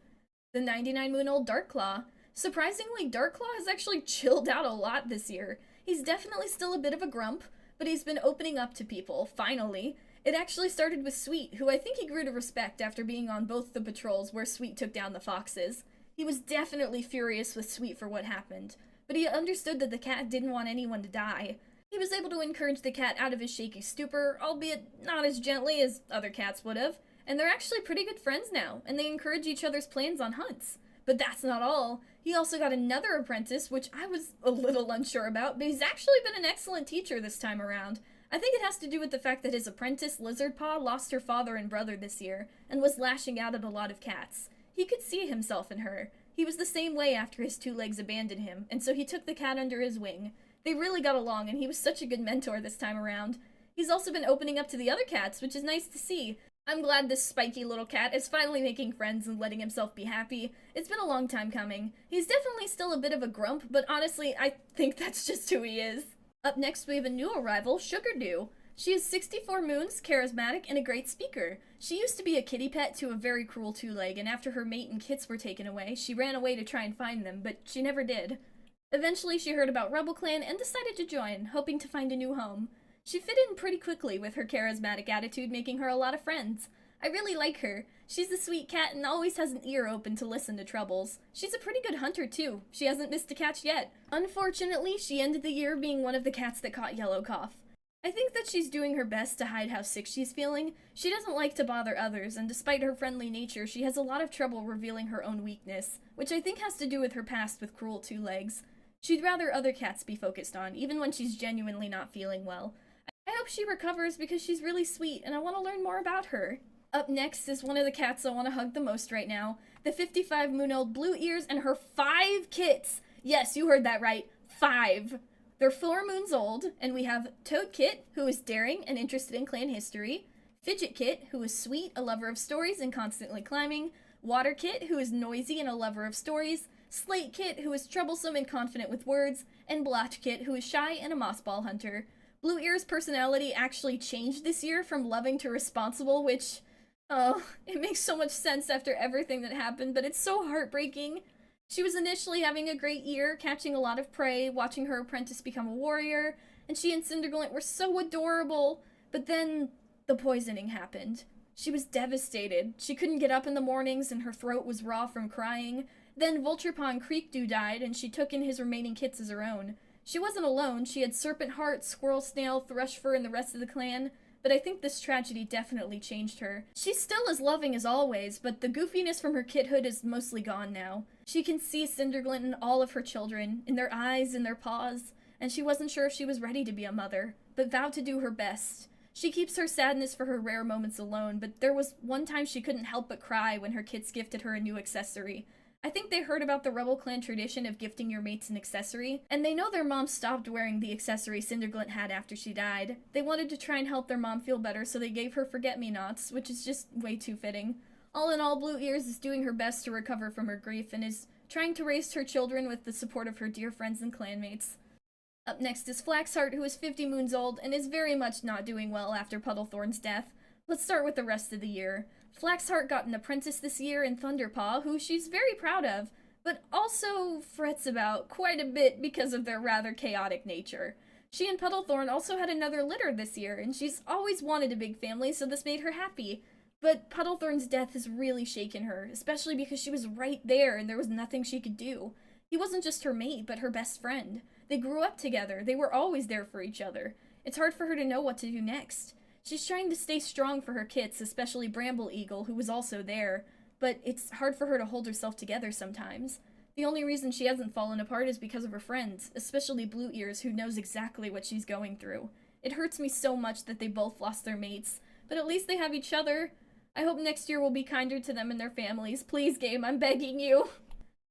The 99-moon-old Darkclaw. Surprisingly, Darkclaw has actually chilled out a lot this year. He's definitely still a bit of a grump, but he's been opening up to people, finally. It actually started with Sweet, who I think he grew to respect after being on both the patrols where Sweet took down the foxes. He was definitely furious with Sweet for what happened, but he understood that the cat didn't want anyone to die. He was able to encourage the cat out of his shaky stupor, albeit not as gently as other cats would have, and they're actually pretty good friends now, and they encourage each other's plans on hunts. But that's not all. He also got another apprentice, which I was a little unsure about, but he's actually been an excellent teacher this time around. I think it has to do with the fact that his apprentice, Lizardpaw, lost her father and brother this year, and was lashing out at a lot of cats. He could see himself in her. He was the same way after his 2 legs abandoned him, and so he took the cat under his wing. They really got along, and he was such a good mentor this time around. He's also been opening up to the other cats, which is nice to see. I'm glad this spiky little cat is finally making friends and letting himself be happy. It's been a long time coming. He's definitely still a bit of a grump, but honestly, I think that's just who he is. Up next, we have a new arrival, Sugardew. She is 64 moons, charismatic, and a great speaker. She used to be a kitty pet to a very cruel 2-leg, and after her mate and kits were taken away, she ran away to try and find them, but she never did. Eventually, she heard about RubbleClan and decided to join, hoping to find a new home. She fit in pretty quickly with her charismatic attitude, making her a lot of friends. I really like her. She's a sweet cat and always has an ear open to listen to troubles. She's a pretty good hunter, too. She hasn't missed a catch yet. Unfortunately, she ended the year being one of the cats that caught yellow cough. I think that she's doing her best to hide how sick she's feeling. She doesn't like to bother others, and despite her friendly nature, she has a lot of trouble revealing her own weakness, which I think has to do with her past with cruel 2-legs. She'd rather other cats be focused on, even when she's genuinely not feeling well. I hope she recovers because she's really sweet, and I want to learn more about her. Up next is one of the cats I want to hug the most right now. The 55-moon-old Blue Ears and her 5 kits. Yes, you heard that right. 5. They're 4 moons old, and we have Toad Kit, who is daring and interested in clan history. Fidget Kit, who is sweet, a lover of stories, and constantly climbing. Water Kit, who is noisy and a lover of stories. Slate Kit, who is troublesome and confident with words. And Blotch Kit, who is shy and a mossball hunter. Blue Ear's personality actually changed this year from loving to responsible, which... oh, it makes so much sense after everything that happened, but it's so heartbreaking. She was initially having a great year, catching a lot of prey, watching her apprentice become a warrior, and she and Cinderglint were so adorable. But then, the poisoning happened. She was devastated. She couldn't get up in the mornings, and her throat was raw from crying. Then Vulture Pond Creekdew died, and she took in his remaining kits as her own. She wasn't alone. She had Serpent Heart, Squirrel Snail, Thrushfur, and the rest of the clan. But I think this tragedy definitely changed her. She's still as loving as always, but the goofiness from her kithood is mostly gone now. She can see Cinderglint in all of her children, in their eyes, in their paws, and she wasn't sure if she was ready to be a mother, but vowed to do her best. She keeps her sadness for her rare moments alone, but there was one time she couldn't help but cry when her kits gifted her a new accessory. I think they heard about the RubbleClan tradition of gifting your mates an accessory, and they know their mom stopped wearing the accessory Cinderglint had after she died. They wanted to try and help their mom feel better, so they gave her forget-me-nots, which is just way too fitting. All in all, Blue Ears is doing her best to recover from her grief and is trying to raise her children with the support of her dear friends and clanmates. Up next is Flaxheart, who is 50 moons old and is very much not doing well after Puddlethorn's death. Let's start with the rest of the year. Flaxheart got an apprentice this year in Thunderpaw, who she's very proud of, but also frets about quite a bit because of their rather chaotic nature. She and Puddlethorn also had another litter this year, and she's always wanted a big family, so this made her happy. But Puddlethorn's death has really shaken her, especially because she was right there and there was nothing she could do. He wasn't just her mate, but her best friend. They grew up together, they were always there for each other. It's hard for her to know what to do next. She's trying to stay strong for her kits, especially Bramble Eagle, who was also there, but it's hard for her to hold herself together sometimes. The only reason she hasn't fallen apart is because of her friends, especially Blue Ears, who knows exactly what she's going through. It hurts me so much that they both lost their mates, but at least they have each other. I hope next year will be kinder to them and their families. Please, game, I'm begging you.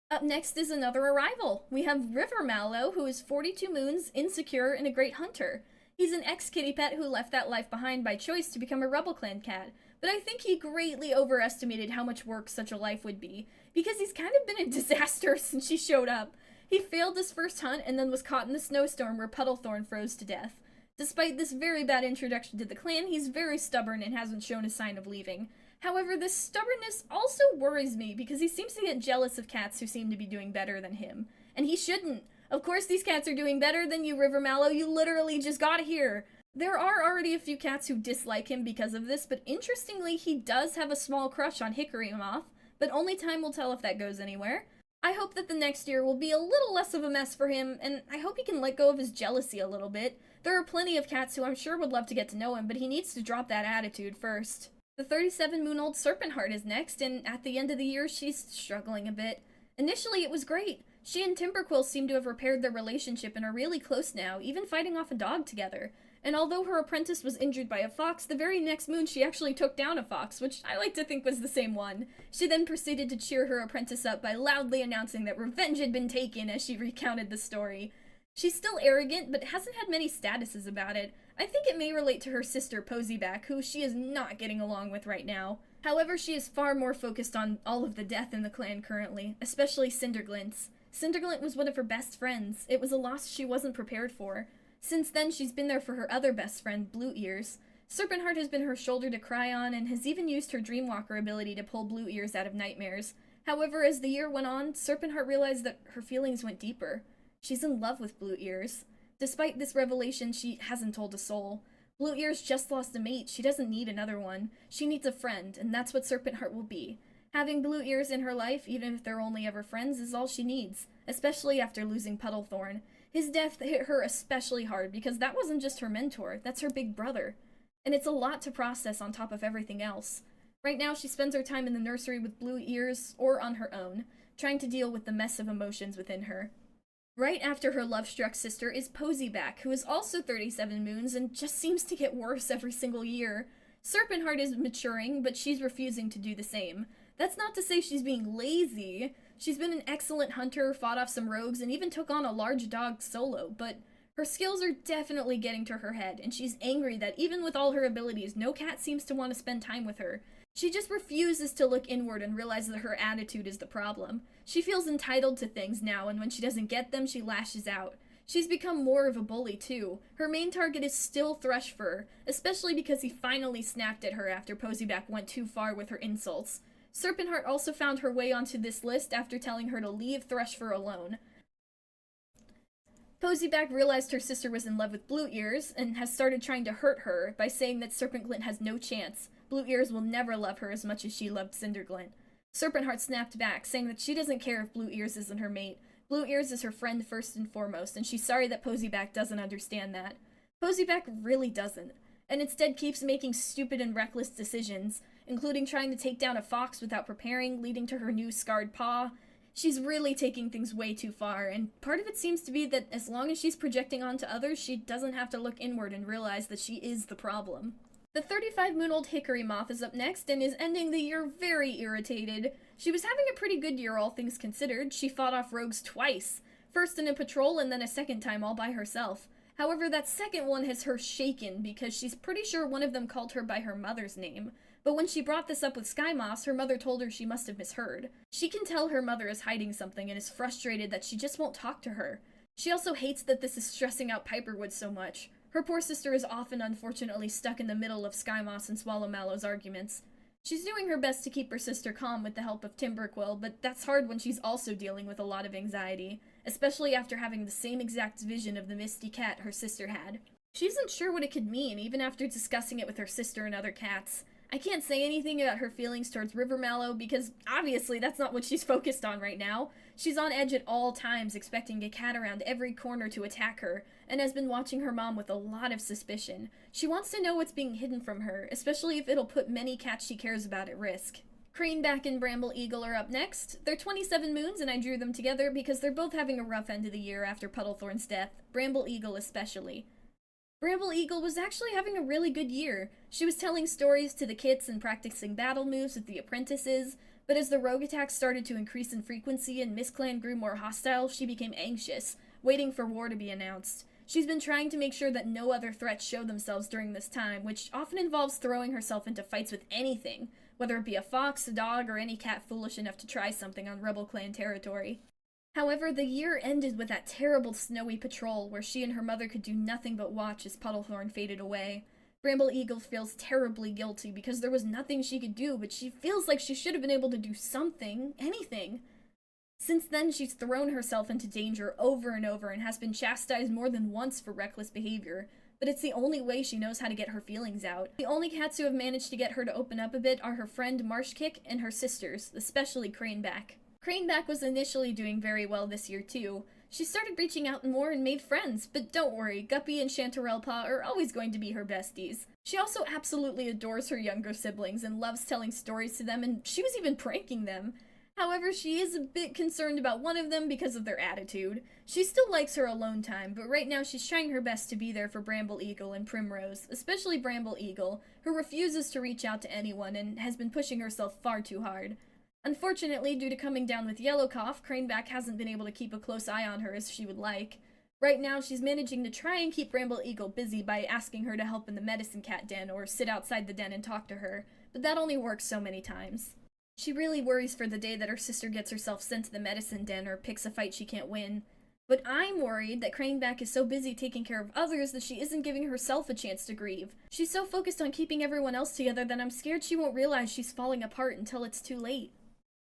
Up next is another arrival. We have River Mallow, who is 42 moons, insecure, and a great hunter. He's an ex-kitty pet who left that life behind by choice to become a RubbleClan cat, but I think he greatly overestimated how much work such a life would be, because he's kind of been a disaster since she showed up. He failed his first hunt and then was caught in the snowstorm where Puddlethorn froze to death. Despite this very bad introduction to the clan, he's very stubborn and hasn't shown a sign of leaving. However, this stubbornness also worries me because he seems to get jealous of cats who seem to be doing better than him. And he shouldn't. Of course these cats are doing better than you, River Mallow. You literally just got here. There are already a few cats who dislike him because of this, but interestingly, he does have a small crush on Hickory Moth, but only time will tell if that goes anywhere. I hope that the next year will be a little less of a mess for him, and I hope he can let go of his jealousy a little bit. There are plenty of cats who I'm sure would love to get to know him, but he needs to drop that attitude first. The 37-moon-old Serpent Heart is next, and at the end of the year, she's struggling a bit. Initially, it was great. She and Timberquill seem to have repaired their relationship and are really close now, even fighting off a dog together. And although her apprentice was injured by a fox, the very next moon she actually took down a fox, which I like to think was the same one. She then proceeded to cheer her apprentice up by loudly announcing that revenge had been taken as she recounted the story. She's still arrogant, but hasn't had many statuses about it. I think it may relate to her sister Posyback, who she is not getting along with right now. However, she is far more focused on all of the death in the clan currently, especially Cinderglint's. Cinderglint was one of her best friends. It was a loss she wasn't prepared for. Since then, she's been there for her other best friend, Blue Ears. Serpent Heart has been her shoulder to cry on and has even used her Dreamwalker ability to pull Blue Ears out of nightmares. However, as the year went on, Serpent Heart realized that her feelings went deeper. She's in love with Blue Ears. Despite this revelation, she hasn't told a soul. Blue Ears just lost a mate. She doesn't need another one. She needs a friend, and that's what Serpent Heart will be. Having Blue Ears in her life, even if they're only ever friends, is all she needs, especially after losing Puddlethorn. His death hit her especially hard because that wasn't just her mentor, that's her big brother. And it's a lot to process on top of everything else. Right now, she spends her time in the nursery with Blue Ears, or on her own, trying to deal with the mess of emotions within her. Right after her love-struck sister is Posyback, who is also 37 moons and just seems to get worse every single year. Serpent Heart is maturing, but she's refusing to do the same. That's not to say she's being lazy. She's been an excellent hunter, fought off some rogues, and even took on a large dog solo, but her skills are definitely getting to her head, and she's angry that even with all her abilities, no cat seems to want to spend time with her. She just refuses to look inward and realize that her attitude is the problem. She feels entitled to things now, and when she doesn't get them, she lashes out. She's become more of a bully, too. Her main target is still Thrushfur, especially because he finally snapped at her after Posyback went too far with her insults. Serpent Heart also found her way onto this list after telling her to leave Thrushfur alone. Posyback realized her sister was in love with Blue Ears, and has started trying to hurt her by saying that Serpent Glint has no chance. Blue Ears will never love her as much as she loved Cinderglint. Serpent Heart snapped back, saying that she doesn't care if Blue Ears isn't her mate. Blue Ears is her friend first and foremost, and she's sorry that Posyback doesn't understand that. Posyback really doesn't, and instead keeps making stupid and reckless decisions, including trying to take down a fox without preparing, leading to her new scarred paw. She's really taking things way too far, and part of it seems to be that as long as she's projecting onto others, she doesn't have to look inward and realize that she is the problem. The 35-moon-old Hickory Moth is up next and is ending the year very irritated. She was having a pretty good year, all things considered. She fought off rogues twice, first in a patrol and then a second time all by herself. However, that second one has her shaken because she's pretty sure one of them called her by her mother's name. But when she brought this up with Sky Moss, her mother told her she must have misheard. She can tell her mother is hiding something and is frustrated that she just won't talk to her. She also hates that this is stressing out Piperwood so much. Her poor sister is often unfortunately stuck in the middle of Sky Moss and Swallowmallow's arguments. She's doing her best to keep her sister calm with the help of Timberquill, but that's hard when she's also dealing with a lot of anxiety, especially after having the same exact vision of the Misty Cat her sister had. She isn't sure what it could mean, even after discussing it with her sister and other cats. I can't say anything about her feelings towards Rivermallow because obviously that's not what she's focused on right now. She's on edge at all times, expecting a cat around every corner to attack her, and has been watching her mom with a lot of suspicion. She wants to know what's being hidden from her, especially if it'll put many cats she cares about at risk. Craneback and Bramble Eagle are up next. They're 27 moons, and I drew them together because they're both having a rough end of the year after Puddlethorn's death, Bramble Eagle especially. Bramble Eagle was actually having a really good year. She was telling stories to the kits and practicing battle moves with the apprentices, but as the rogue attacks started to increase in frequency and MissClan grew more hostile, she became anxious, waiting for war to be announced. She's been trying to make sure that no other threats show themselves during this time, which often involves throwing herself into fights with anything, whether it be a fox, a dog, or any cat foolish enough to try something on RubbleClan territory. However, the year ended with that terrible snowy patrol where she and her mother could do nothing but watch as Puddlethorn faded away. Bramble Eagle feels terribly guilty because there was nothing she could do, but she feels like she should have been able to do something, anything. Since then, she's thrown herself into danger over and over and has been chastised more than once for reckless behavior, but it's the only way she knows how to get her feelings out. The only cats who have managed to get her to open up a bit are her friend Marshkick and her sisters, especially Craneback. Craneback was initially doing very well this year too. She started reaching out more and made friends, but don't worry, Guppy and Chanterelle-Paw are always going to be her besties. She also absolutely adores her younger siblings and loves telling stories to them, and she was even pranking them. However, she is a bit concerned about one of them because of their attitude. She still likes her alone time, but right now she's trying her best to be there for Bramble Eagle and Primrose, especially Bramble Eagle, who refuses to reach out to anyone and has been pushing herself far too hard. Unfortunately, due to coming down with Yellow Cough, Craneback hasn't been able to keep a close eye on her as she would like. Right now, she's managing to try and keep Bramble Eagle busy by asking her to help in the medicine cat den or sit outside the den and talk to her, but that only works so many times. She really worries for the day that her sister gets herself sent to the medicine den or picks a fight she can't win. But I'm worried that Craneback is so busy taking care of others that she isn't giving herself a chance to grieve. She's so focused on keeping everyone else together that I'm scared she won't realize she's falling apart until it's too late.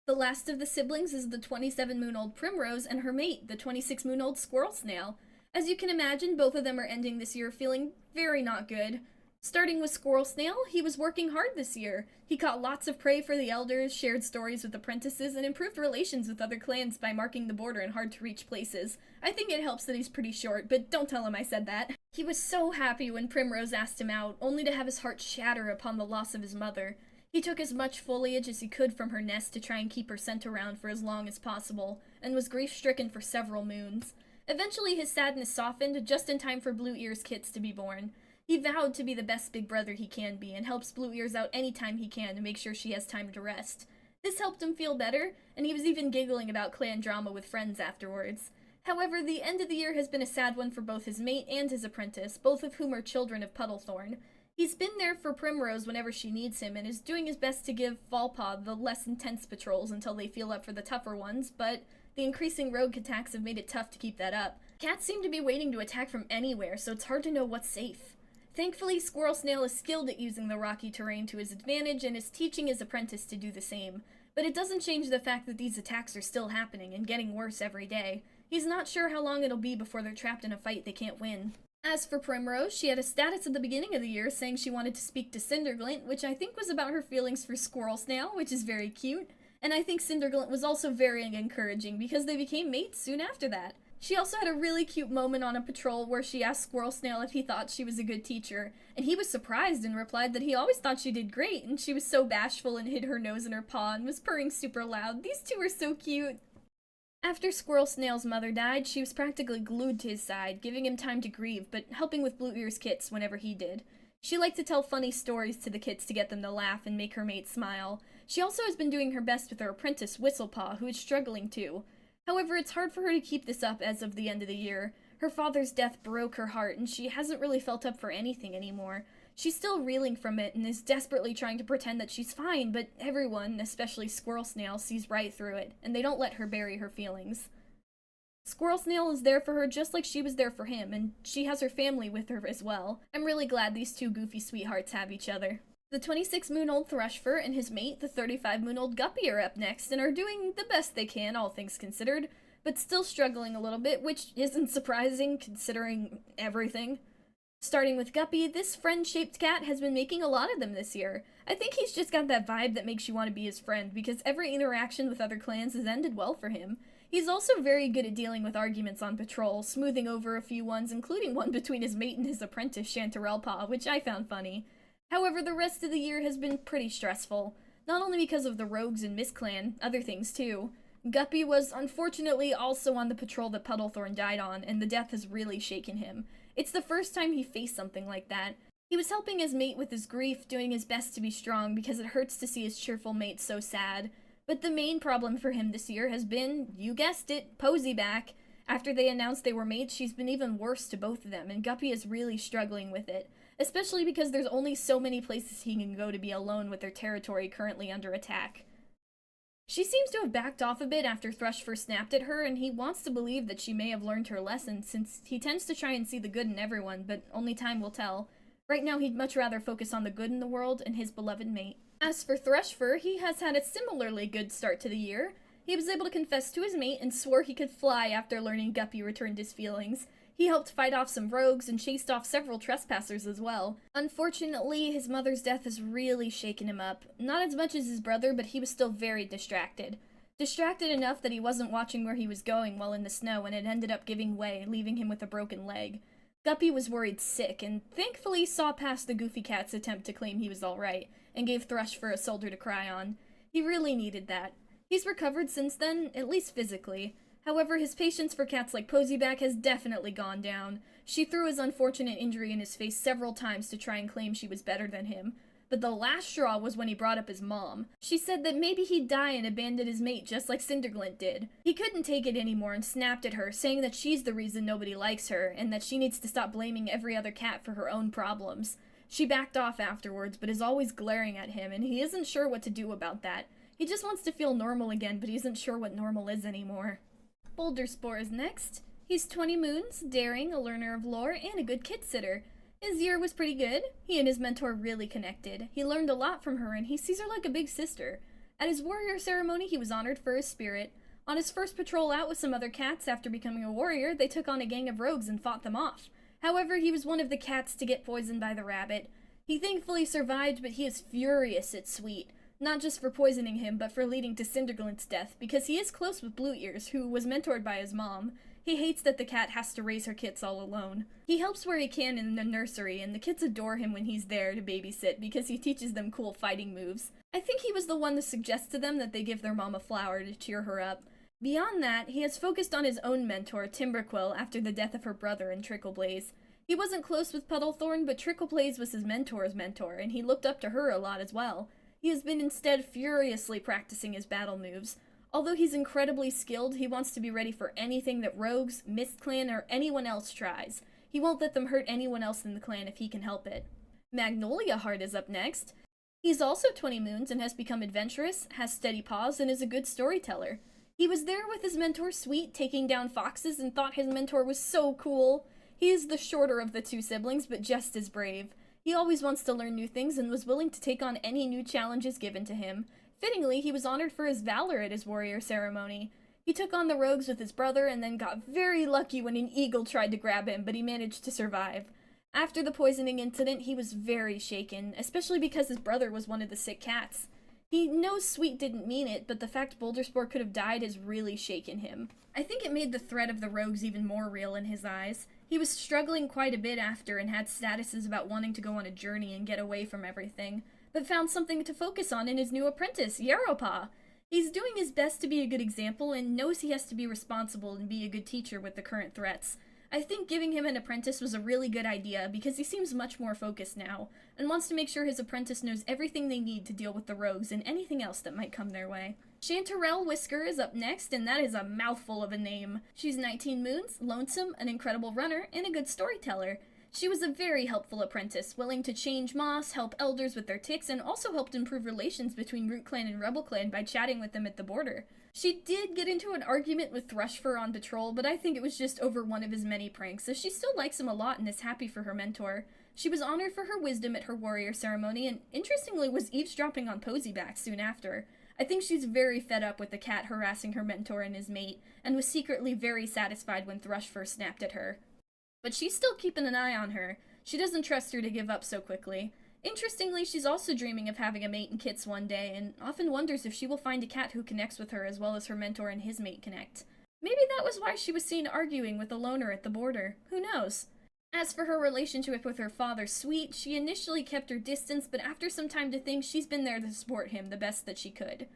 The last of the siblings is the 27-moon-old Primrose and her mate, the 26-moon-old Squirrel Snail. As you can imagine, both of them are ending this year feeling very not good. Starting with Squirrel Snail, he was working hard this year. He caught lots of prey for the elders, shared stories with apprentices, and improved relations with other clans by marking the border in hard-to-reach places. I think it helps that he's pretty short, but don't tell him I said that. He was so happy when Primrose asked him out, only to have his heart shatter upon the loss of his mother. He took as much foliage as he could from her nest to try and keep her sent around for as long as possible, and was grief-stricken for several moons. Eventually his sadness softened, just in time for Blue Ear's kits to be born. He vowed to be the best big brother he can be and helps Blue Ears out anytime he can to make sure she has time to rest. This helped him feel better, and he was even giggling about clan drama with friends afterwards. However, the end of the year has been a sad one for both his mate and his apprentice, both of whom are children of Puddlethorn. He's been there for Primrose whenever she needs him and is doing his best to give Fallpaw the less intense patrols until they feel up for the tougher ones, but the increasing rogue attacks have made it tough to keep that up. Cats seem to be waiting to attack from anywhere, so it's hard to know what's safe. Thankfully, Squirrel Snail is skilled at using the rocky terrain to his advantage and is teaching his apprentice to do the same. But it doesn't change the fact that these attacks are still happening and getting worse every day. He's not sure how long it'll be before they're trapped in a fight they can't win. As for Primrose, she had a status at the beginning of the year saying she wanted to speak to Cinderglint, which I think was about her feelings for Squirrel Snail, which is very cute. And I think Cinderglint was also very encouraging because they became mates soon after that. She also had a really cute moment on a patrol where she asked Squirrel Snail if he thought she was a good teacher, and he was surprised and replied that he always thought she did great, and she was so bashful and hid her nose in her paw and was purring super loud. These two are so cute. After Squirrel Snail's mother died, she was practically glued to his side, giving him time to grieve, but helping with Blue Ear's kits whenever he did. She liked to tell funny stories to the kits to get them to laugh and make her mate smile. She also has been doing her best with her apprentice, Whistlepaw, who is struggling too. However, it's hard for her to keep this up as of the end of the year. Her father's death broke her heart, and she hasn't really felt up for anything anymore. She's still reeling from it and is desperately trying to pretend that she's fine, but everyone, especially Squirrel Snail, sees right through it, and they don't let her bury her feelings. Squirrel Snail is there for her just like she was there for him, and she has her family with her as well. I'm really glad these two goofy sweethearts have each other. The 26-moon-old Thrushfur and his mate, the 35-moon-old Guppy, are up next and are doing the best they can, all things considered, but still struggling a little bit, which isn't surprising considering everything. Starting with Guppy, this friend-shaped cat has been making a lot of them this year. I think he's just got that vibe that makes you want to be his friend, because every interaction with other clans has ended well for him. He's also very good at dealing with arguments on patrol, smoothing over a few ones, including one between his mate and his apprentice, Chanterelpaw, which I found funny. However, the rest of the year has been pretty stressful, not only because of the rogues in Mistclan, other things too. Guppy was unfortunately also on the patrol that Puddlethorn died on, and the death has really shaken him. It's the first time he faced something like that. He was helping his mate with his grief, doing his best to be strong because it hurts to see his cheerful mate so sad. But the main problem for him this year has been, you guessed it, Posy back. After they announced they were mates, she's been even worse to both of them, and Guppy is really struggling with it. Especially because there's only so many places he can go to be alone with their territory currently under attack. She seems to have backed off a bit after Thrushfur snapped at her, and he wants to believe that she may have learned her lesson, since he tends to try and see the good in everyone, but only time will tell. Right now he'd much rather focus on the good in the world and his beloved mate. As for Thrushfur, he has had a similarly good start to the year. He was able to confess to his mate and swore he could fly after learning Guppy returned his feelings. He helped fight off some rogues and chased off several trespassers as well. Unfortunately, his mother's death has really shaken him up. Not as much as his brother, but he was still very distracted. Distracted enough that he wasn't watching where he was going while in the snow, and it ended up giving way, leaving him with a broken leg. Guppy was worried sick, and thankfully saw past the Goofy Cat's attempt to claim he was alright, and gave Thrushfur a shoulder to cry on. He really needed that. He's recovered since then, at least physically. However, his patience for cats like Posyback has definitely gone down. She threw his unfortunate injury in his face several times to try and claim she was better than him. But the last straw was when he brought up his mom. She said that maybe he'd die and abandon his mate just like Cinderglint did. He couldn't take it anymore and snapped at her, saying that she's the reason nobody likes her, and that she needs to stop blaming every other cat for her own problems. She backed off afterwards, but is always glaring at him, and he isn't sure what to do about that. He just wants to feel normal again, but he isn't sure what normal is anymore. Boulder Spore is next. He's 20 moons, daring, a learner of lore, and a good kit sitter. His year was pretty good. He and his mentor really connected. He learned a lot from her, and he sees her like a big sister. At his warrior ceremony, he was honored for his spirit. On his first patrol out with some other cats after becoming a warrior, they took on a gang of rogues and fought them off. However, he was one of the cats to get poisoned by the rabbit. He thankfully survived, but he is furious at Sweet. Not just for poisoning him, but for leading to Cinderglint's death, because he is close with Blue Ears, who was mentored by his mom. He hates that the cat has to raise her kits all alone. He helps where he can in the nursery, and the kids adore him when he's there to babysit, because he teaches them cool fighting moves. I think he was the one to suggest to them that they give their mom a flower to cheer her up. Beyond that, he has focused on his own mentor, Timberquill, after the death of her brother in Trickleblaze. He wasn't close with Puddlethorn, but Trickleplaze was his mentor's mentor, and he looked up to her a lot as well. He has been instead furiously practicing his battle moves. Although he's incredibly skilled, he wants to be ready for anything that rogues, Mist Clan, or anyone else tries. He won't let them hurt anyone else in the clan if he can help it. Magnolia Heart is up next. He's also 20 moons and has become adventurous, has steady paws, and is a good storyteller. He was there with his mentor Sweet, taking down foxes, and thought his mentor was so cool. He is the shorter of the two siblings, but just as brave. He always wants to learn new things and was willing to take on any new challenges given to him. Fittingly, he was honored for his valor at his warrior ceremony. He took on the rogues with his brother and then got very lucky when an eagle tried to grab him, but he managed to survive. After the poisoning incident, he was very shaken, especially because his brother was one of the sick cats. He knows Sweet didn't mean it, but the fact Boulderspore could have died has really shaken him. I think it made the threat of the rogues even more real in his eyes. He was struggling quite a bit after and had statuses about wanting to go on a journey and get away from everything, but found something to focus on in his new apprentice, Yarrowpaw. He's doing his best to be a good example and knows he has to be responsible and be a good teacher with the current threats. I think giving him an apprentice was a really good idea because he seems much more focused now, and wants to make sure his apprentice knows everything they need to deal with the rogues and anything else that might come their way. Chanterelle Whisker is up next, and that is a mouthful of a name. She's 19 moons, lonesome, an incredible runner, and a good storyteller. She was a very helpful apprentice, willing to change moss, help elders with their ticks, and also helped improve relations between Root Clan and RubbleClan by chatting with them at the border. She did get into an argument with Thrushfur on patrol, but I think it was just over one of his many pranks, so she still likes him a lot and is happy for her mentor. She was honored for her wisdom at her warrior ceremony, and interestingly was eavesdropping on Poseyback soon after. I think she's very fed up with the cat harassing her mentor and his mate, and was secretly very satisfied when Thrushfur snapped at her. But she's still keeping an eye on her. She doesn't trust her to give up so quickly. Interestingly, she's also dreaming of having a mate and kits one day, and often wonders if she will find a cat who connects with her as well as her mentor and his mate connect. Maybe that was why she was seen arguing with a loner at the border. Who knows? As for her relationship with her father, Sweet, she initially kept her distance, but after some time to think, she's been there to support him the best that she could.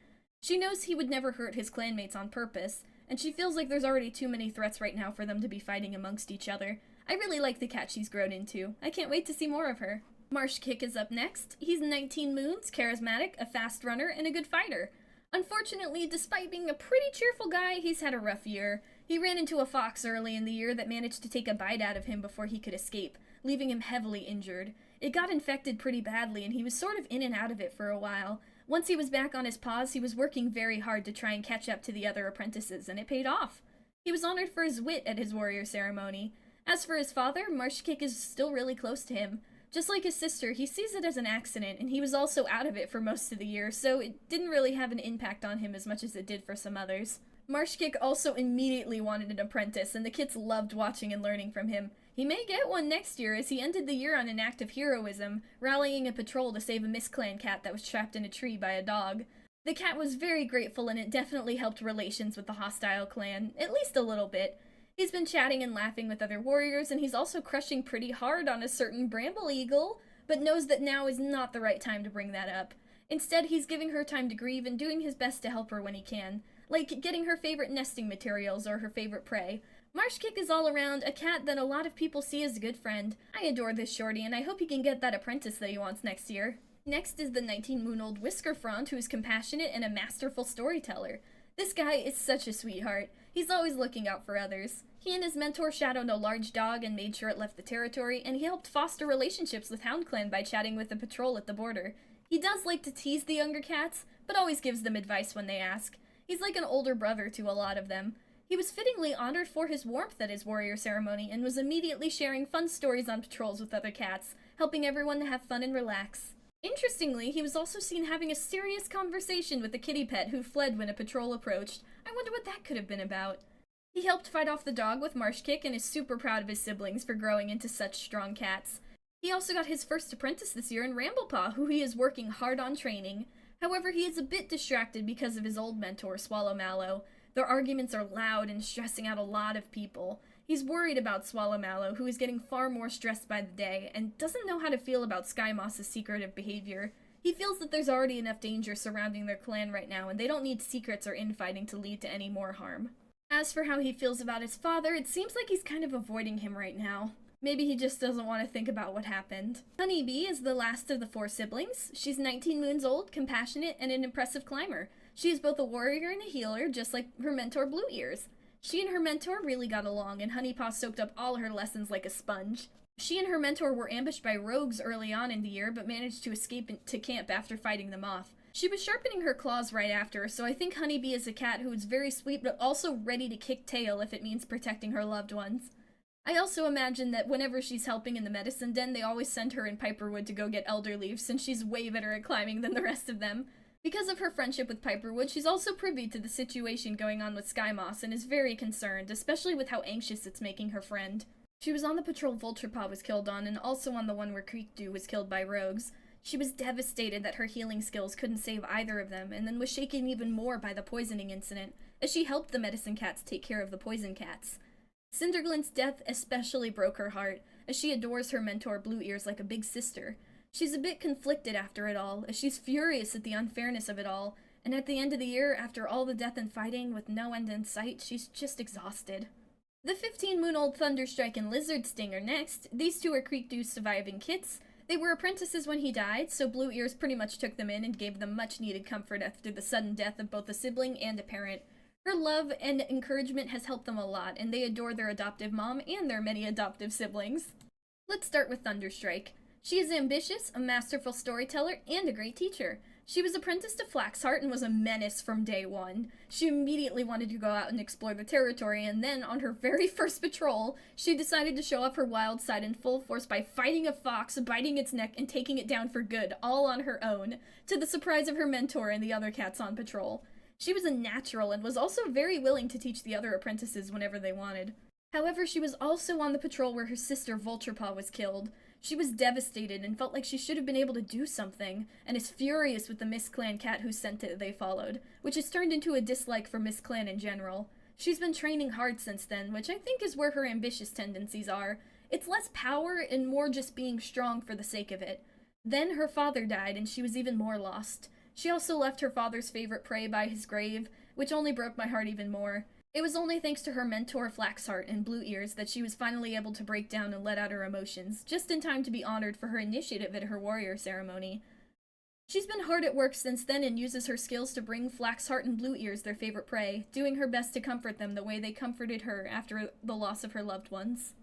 She knows he would never hurt his clanmates on purpose, and she feels like there's already too many threats right now for them to be fighting amongst each other. I really like the cat she's grown into. I can't wait to see more of her. Marshkick is up next. He's 19 moons, charismatic, a fast runner, and a good fighter. Unfortunately, despite being a pretty cheerful guy, he's had a rough year. He ran into a fox early in the year that managed to take a bite out of him before he could escape, leaving him heavily injured. It got infected pretty badly, and he was sort of in and out of it for a while. Once he was back on his paws, he was working very hard to try and catch up to the other apprentices, and it paid off. He was honored for his wit at his warrior ceremony. As for his father, Marshkick is still really close to him. Just like his sister, he sees it as an accident, and he was also out of it for most of the year, so it didn't really have an impact on him as much as it did for some others. Marshkick also immediately wanted an apprentice, and the kids loved watching and learning from him. He may get one next year, as he ended the year on an act of heroism, rallying a patrol to save a Mist Clan cat that was trapped in a tree by a dog. The cat was very grateful, and it definitely helped relations with the hostile clan, at least a little bit. He's been chatting and laughing with other warriors, and he's also crushing pretty hard on a certain Bramble Eagle, but knows that now is not the right time to bring that up. Instead, he's giving her time to grieve and doing his best to help her when he can, like getting her favorite nesting materials or her favorite prey. Marshkick is all around a cat that a lot of people see as a good friend. I adore this shorty, and I hope he can get that apprentice that he wants next year. Next is the 19-moon-old Whiskerfront, who is compassionate and a masterful storyteller. This guy is such a sweetheart. He's always looking out for others. He and his mentor shadowed a large dog and made sure it left the territory, and he helped foster relationships with Hound Clan by chatting with the patrol at the border. He does like to tease the younger cats, but always gives them advice when they ask. He's like an older brother to a lot of them. He was fittingly honored for his warmth at his warrior ceremony, and was immediately sharing fun stories on patrols with other cats, helping everyone to have fun and relax. Interestingly, he was also seen having a serious conversation with a kitty pet who fled when a patrol approached. I wonder what that could have been about. He helped fight off the dog with Marshkick and is super proud of his siblings for growing into such strong cats. He also got his first apprentice this year in Ramblepaw, who he is working hard on training. However, he is a bit distracted because of his old mentor, Swallowmallow. Their arguments are loud and stressing out a lot of people. He's worried about Swallowmallow, who is getting far more stressed by the day, and doesn't know how to feel about Skymoss's secretive behavior. He feels that there's already enough danger surrounding their clan right now, and they don't need secrets or infighting to lead to any more harm. As for how he feels about his father, it seems like he's kind of avoiding him right now. Maybe he just doesn't want to think about what happened. Honeybee is the last of the 4 siblings. She's 19 moons old, compassionate, and an impressive climber. She is both a warrior and a healer, just like her mentor Blue Ears. She and her mentor really got along, and Honeypaw soaked up all her lessons like a sponge. She and her mentor were ambushed by rogues early on in the year, but managed to escape to camp after fighting them off. She was sharpening her claws right after, so I think Honeybee is a cat who is very sweet but also ready to kick tail if it means protecting her loved ones. I also imagine that whenever she's helping in the medicine den, they always send her and Piperwood to go get elder leaves, since she's way better at climbing than the rest of them. Because of her friendship with Piperwood, she's also privy to the situation going on with Skymoss and is very concerned, especially with how anxious it's making her friend. She was on the patrol Vulturepaw was killed on, and also on the one where Creekdew was killed by rogues. She was devastated that her healing skills couldn't save either of them, and then was shaken even more by the poisoning incident, as she helped the medicine cats take care of the poison cats. Cinderglint's death especially broke her heart, as she adores her mentor Blue Ears like a big sister. She's a bit conflicted after it all, as she's furious at the unfairness of it all, and at the end of the year, after all the death and fighting with no end in sight, she's just exhausted. The 15-moon-old Thunderstrike and Lizard Sting are next. These two are Creekdew's surviving kits. They were apprentices when he died, so Blue Ears pretty much took them in and gave them much-needed comfort after the sudden death of both a sibling and a parent. Her love and encouragement has helped them a lot, and they adore their adoptive mom and their many adoptive siblings. Let's start with Thunderstrike. She is ambitious, a masterful storyteller, and a great teacher. She was apprenticed to Flaxheart and was a menace from day one. She immediately wanted to go out and explore the territory, and then, on her very first patrol, she decided to show off her wild side in full force by fighting a fox, biting its neck, and taking it down for good, all on her own, to the surprise of her mentor and the other cats on patrol. She was a natural and was also very willing to teach the other apprentices whenever they wanted. However, she was also on the patrol where her sister Vulturepaw was killed. She was devastated and felt like she should have been able to do something, and is furious with the Miss Clan cat who sent it they followed, which has turned into a dislike for Miss Clan in general. She's been training hard since then, which I think is where her ambitious tendencies are. It's less power and more just being strong for the sake of it. Then her father died, and she was even more lost. She also left her father's favorite prey by his grave, which only broke my heart even more. It was only thanks to her mentor Flaxheart and Blue Ears that she was finally able to break down and let out her emotions, just in time to be honored for her initiative at her warrior ceremony. She's been hard at work since then and uses her skills to bring Flaxheart and Blue Ears their favorite prey, doing her best to comfort them the way they comforted her after the loss of her loved ones.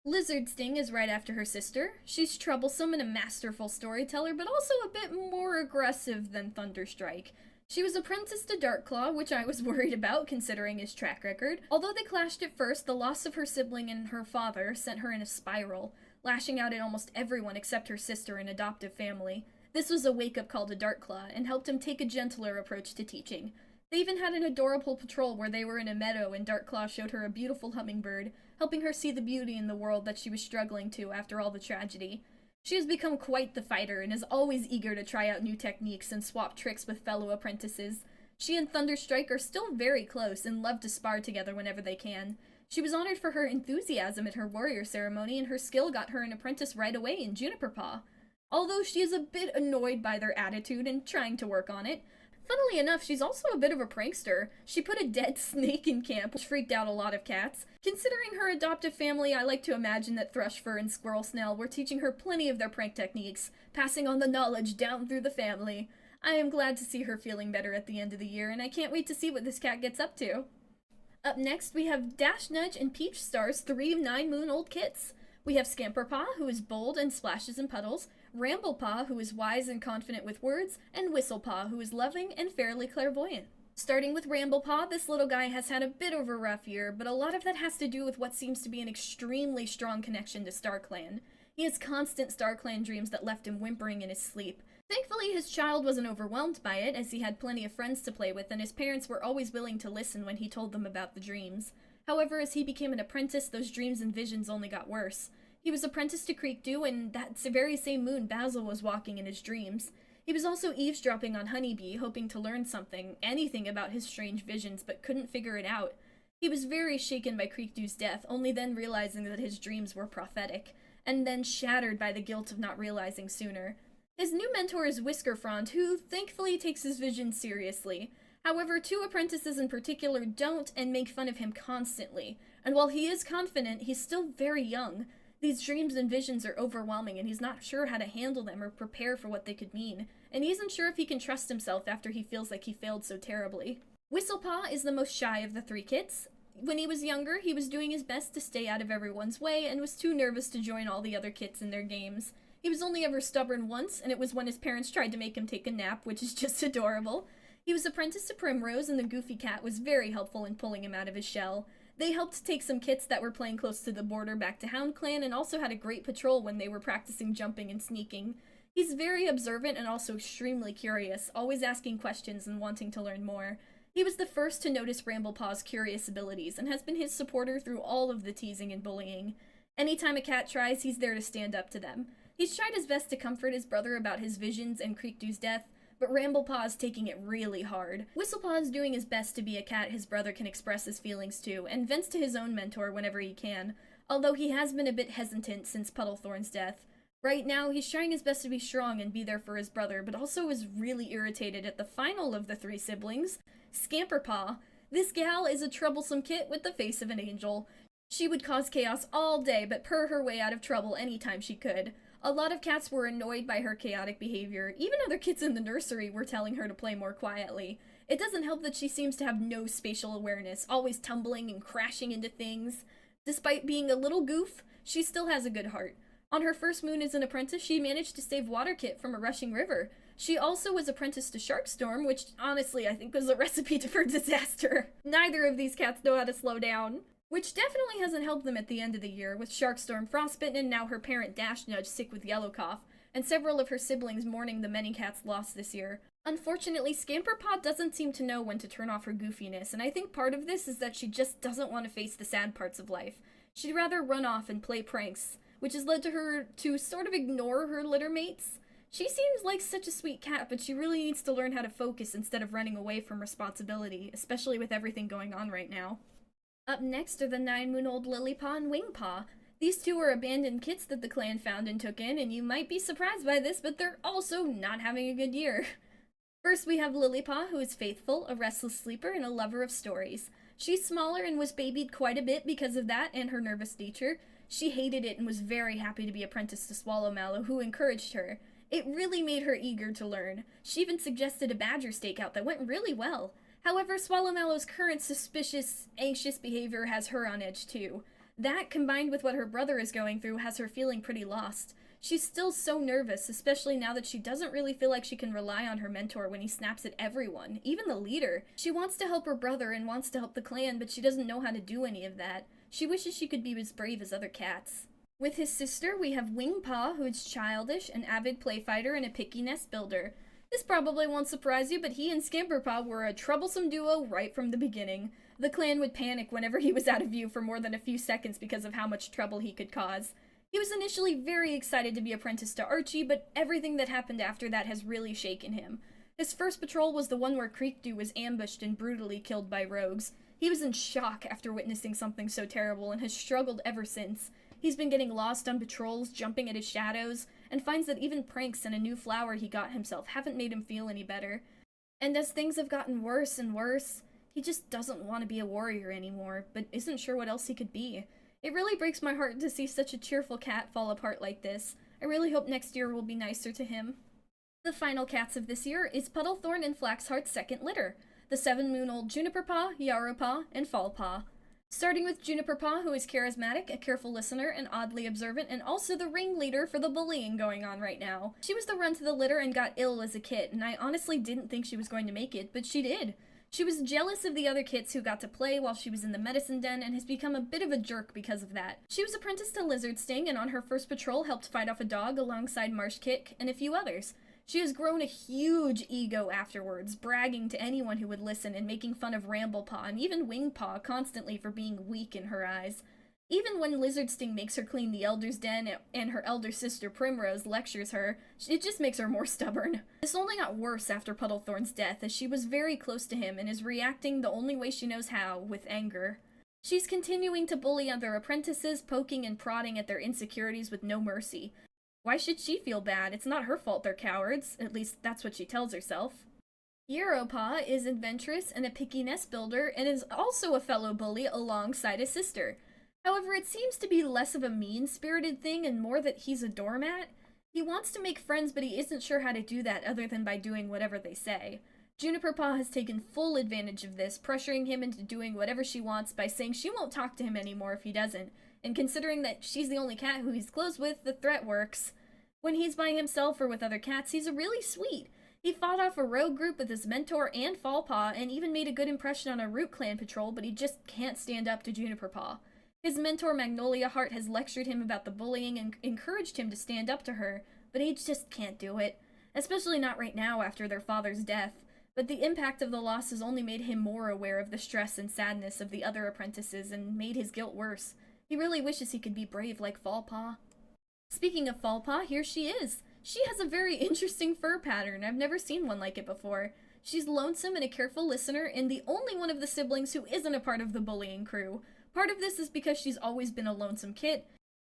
Lizard Sting is right after her sister. She's troublesome and a masterful storyteller, but also a bit more aggressive than Thunderstrike. She was apprenticed to Darkclaw, which I was worried about considering his track record. Although they clashed at first, the loss of her sibling and her father sent her in a spiral, lashing out at almost everyone except her sister and adoptive family. This was a wake-up call to Darkclaw, and helped him take a gentler approach to teaching. They even had an adorable patrol where they were in a meadow and Darkclaw showed her a beautiful hummingbird, helping her see the beauty in the world that she was struggling to after all the tragedy. She has become quite the fighter and is always eager to try out new techniques and swap tricks with fellow apprentices. She and Thunderstrike are still very close and love to spar together whenever they can. She was honored for her enthusiasm at her warrior ceremony, and her skill got her an apprentice right away in Juniperpaw. Although she is a bit annoyed by their attitude and trying to work on it. Funnily enough, she's also a bit of a prankster. She put a dead snake in camp, which freaked out a lot of cats. Considering her adoptive family, I like to imagine that Thrushfur and Squirrel Snail were teaching her plenty of their prank techniques, passing on the knowledge down through the family. I am glad to see her feeling better at the end of the year, and I can't wait to see what this cat gets up to. Up next, we have Dash Nudge and Peach Star's 3 9-moon-old kits. We have Scamperpaw, who is bold and splashes in puddles, Ramblepaw, who is wise and confident with words, and Whistlepaw, who is loving and fairly clairvoyant. Starting with Ramblepaw, this little guy has had a bit of a rough year, but a lot of that has to do with what seems to be an extremely strong connection to StarClan. He has constant StarClan dreams that left him whimpering in his sleep. Thankfully, his child wasn't overwhelmed by it, as he had plenty of friends to play with, and his parents were always willing to listen when he told them about the dreams. However, as he became an apprentice, those dreams and visions only got worse. He was apprenticed to Creekdew, and that very same moon Basil was walking in his dreams. He was also eavesdropping on Honeybee, hoping to learn something, anything about his strange visions, but couldn't figure it out. He was very shaken by Creekdew's death, only then realizing that his dreams were prophetic, and then shattered by the guilt of not realizing sooner. His new mentor is Whiskerfrond, who thankfully takes his visions seriously. However, 2 apprentices in particular don't and make fun of him constantly, and while he is confident, he's still very young. These dreams and visions are overwhelming, and he's not sure how to handle them or prepare for what they could mean, and he isn't sure if he can trust himself after he feels like he failed so terribly. Whistlepaw is the most shy of the three kits. When he was younger, he was doing his best to stay out of everyone's way and was too nervous to join all the other kits in their games. He was only ever stubborn once, and it was when his parents tried to make him take a nap, which is just adorable. He was apprenticed to Primrose, and the Goofy Cat was very helpful in pulling him out of his shell. They helped take some kits that were playing close to the border back to HoundClan, and also had a great patrol when they were practicing jumping and sneaking. He's very observant and also extremely curious, always asking questions and wanting to learn more. He was the first to notice Bramblepaw's curious abilities, and has been his supporter through all of the teasing and bullying. Anytime a cat tries, he's there to stand up to them. He's tried his best to comfort his brother about his visions and Creekdoo's death, but Bramblepaw is taking it really hard. Whistlepaw is doing his best to be a cat his brother can express his feelings to, and vents to his own mentor whenever he can, although he has been a bit hesitant since Puddlethorn's death. Right now, he's trying his best to be strong and be there for his brother, but also is really irritated at the final of the three siblings, Scamperpaw. This gal is a troublesome kit with the face of an angel. She would cause chaos all day, but purr her way out of trouble anytime she could. A lot of cats were annoyed by her chaotic behavior. Even other kids in the nursery were telling her to play more quietly. It doesn't help that she seems to have no spatial awareness, always tumbling and crashing into things. Despite being a little goof, she still has a good heart. On her first moon as an apprentice, she managed to save Waterkit from a rushing river. She also was apprenticed to Sharkstorm, which honestly I think was a recipe for disaster. Neither of these cats know how to slow down. Which definitely hasn't helped them at the end of the year, with Sharkstorm frostbitten and now her parent Dashnudge sick with yellow cough, and several of her siblings mourning the many cats lost this year. Unfortunately, Scamperpaw doesn't seem to know when to turn off her goofiness, and I think part of this is that she just doesn't want to face the sad parts of life. She'd rather run off and play pranks, which has led to her to sort of ignore her litter mates. She seems like such a sweet cat, but she really needs to learn how to focus instead of running away from responsibility, especially with everything going on right now. Up next are the 9-moon-old Lilypaw and Wingpaw. These two are abandoned kits that the clan found and took in, and you might be surprised by this, but they're also not having a good year. First we have Lilypaw, who is faithful, a restless sleeper, and a lover of stories. She's smaller and was babied quite a bit because of that and her nervous nature. She hated it and was very happy to be apprenticed to Swallowmallow, who encouraged her. It really made her eager to learn. She even suggested a badger stakeout that went really well. However, Swallowmallow's current suspicious, anxious behavior has her on edge too. That, combined with what her brother is going through, has her feeling pretty lost. She's still so nervous, especially now that she doesn't really feel like she can rely on her mentor when he snaps at everyone, even the leader. She wants to help her brother and wants to help the clan, but she doesn't know how to do any of that. She wishes she could be as brave as other cats. With his sister, we have Wingpaw, who is childish, an avid playfighter, and a picky nest builder. This probably won't surprise you, but he and Scamperpaw were a troublesome duo right from the beginning. The clan would panic whenever he was out of view for more than a few seconds because of how much trouble he could cause. He was initially very excited to be apprenticed to Archie, but everything that happened after that has really shaken him. His first patrol was the one where Creekdoo was ambushed and brutally killed by rogues. He was in shock after witnessing something so terrible and has struggled ever since. He's been getting lost on patrols, jumping at his shadows, and finds that even pranks and a new flower he got himself haven't made him feel any better. And as things have gotten worse and worse, he just doesn't want to be a warrior anymore, but isn't sure what else he could be. It really breaks my heart to see such a cheerful cat fall apart like this. I really hope next year will be nicer to him. The final cats of this year is Puddlethorn and Flaxheart's second litter, the 7-moon-old Juniperpaw, Yarrowpaw, and Fallpaw. Starting with Juniperpaw, who is charismatic, a careful listener, and oddly observant, and also the ringleader for the bullying going on right now. She was the run to the litter and got ill as a kit, and I honestly didn't think she was going to make it, but she did. She was jealous of the other kits who got to play while she was in the medicine den and has become a bit of a jerk because of that. She was apprenticed to Lizard Sting and on her first patrol helped fight off a dog alongside Marsh Kick and a few others. She has grown a huge ego afterwards, bragging to anyone who would listen and making fun of Ramblepaw and even Wingpaw constantly for being weak in her eyes. Even when Lizard Sting makes her clean the Elder's Den and her elder sister Primrose lectures her, it just makes her more stubborn. This only got worse after Puddlethorn's death, as she was very close to him and is reacting the only way she knows how, with anger. She's continuing to bully other apprentices, poking and prodding at their insecurities with no mercy. Why should she feel bad? It's not her fault they're cowards. At least that's what she tells herself. Yarrowpaw is adventurous and a picky nest builder and is also a fellow bully alongside a sister. However, it seems to be less of a mean-spirited thing and more that he's a doormat. He wants to make friends, but he isn't sure how to do that other than by doing whatever they say. Juniper Paw has taken full advantage of this, pressuring him into doing whatever she wants by saying she won't talk to him anymore if he doesn't, and considering that she's the only cat who he's close with, the threat works. When he's by himself or with other cats, he's really sweet. He fought off a rogue group with his mentor and Fallpaw, and even made a good impression on a RubbleClan patrol, but he just can't stand up to Juniper Paw. His mentor Magnolia Heart has lectured him about the bullying and encouraged him to stand up to her, but he just can't do it. Especially not right now after their father's death. But the impact of the loss has only made him more aware of the stress and sadness of the other apprentices and made his guilt worse. He really wishes he could be brave like Fallpaw. Speaking of Fallpaw, here she is. She has a very interesting fur pattern. I've never seen one like it before. She's lonesome and a careful listener, and the only one of the siblings who isn't a part of the bullying crew. Part of this is because she's always been a lonesome kid.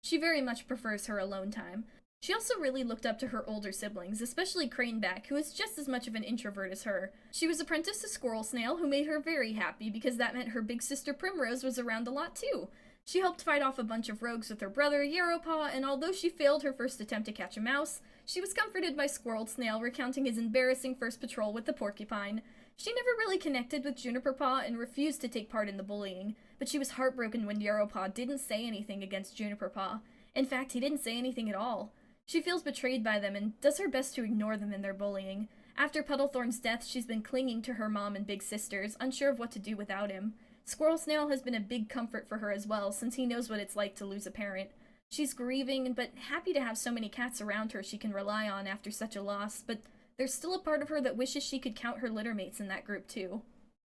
She very much prefers her alone time. She also really looked up to her older siblings, especially Craneback, who is just as much of an introvert as her. She was apprenticed to Squirrel Snail, who made her very happy because that meant her big sister Primrose was around a lot too. She helped fight off a bunch of rogues with her brother Yarrowpaw, and although she failed her first attempt to catch a mouse, she was comforted by Squirrel Snail recounting his embarrassing first patrol with the porcupine. She never really connected with Juniper Paw and refused to take part in the bullying, but she was heartbroken when Yarrowpaw didn't say anything against Juniper Paw. In fact, he didn't say anything at all. She feels betrayed by them and does her best to ignore them in their bullying. After Puddlethorn's death, she's been clinging to her mom and big sisters, unsure of what to do without him. Squirrel Snail has been a big comfort for her as well, since he knows what it's like to lose a parent. She's grieving, but happy to have so many cats around her she can rely on after such a loss, but there's still a part of her that wishes she could count her littermates in that group too.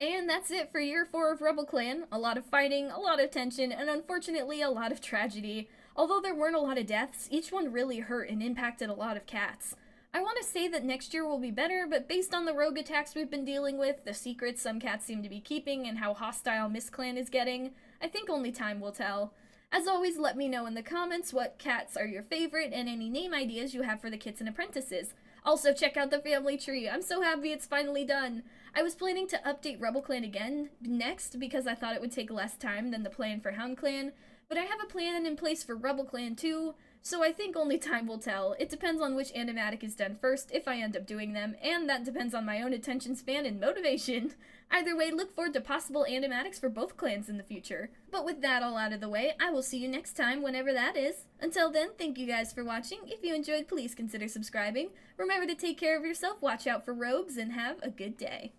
And that's it for year 4 of RubbleClan. A lot of fighting, a lot of tension, and unfortunately a lot of tragedy. Although there weren't a lot of deaths, each one really hurt and impacted a lot of cats. I want to say that next year will be better, but based on the rogue attacks we've been dealing with, the secrets some cats seem to be keeping, and how hostile Miss Clan is getting, I think only time will tell. As always, let me know in the comments what cats are your favorite and any name ideas you have for the kits and apprentices. Also, check out the family tree. I'm so happy it's finally done. I was planning to update RubbleClan again next because I thought it would take less time than the plan for HoundClan, but I have a plan in place for RubbleClan too, so I think only time will tell. It depends on which animatic is done first, if I end up doing them, and that depends on my own attention span and motivation. Either way, look forward to possible animatics for both clans in the future. But with that all out of the way, I will see you next time, whenever that is. Until then, thank you guys for watching. If you enjoyed, please consider subscribing. Remember to take care of yourself, watch out for rogues, and have a good day.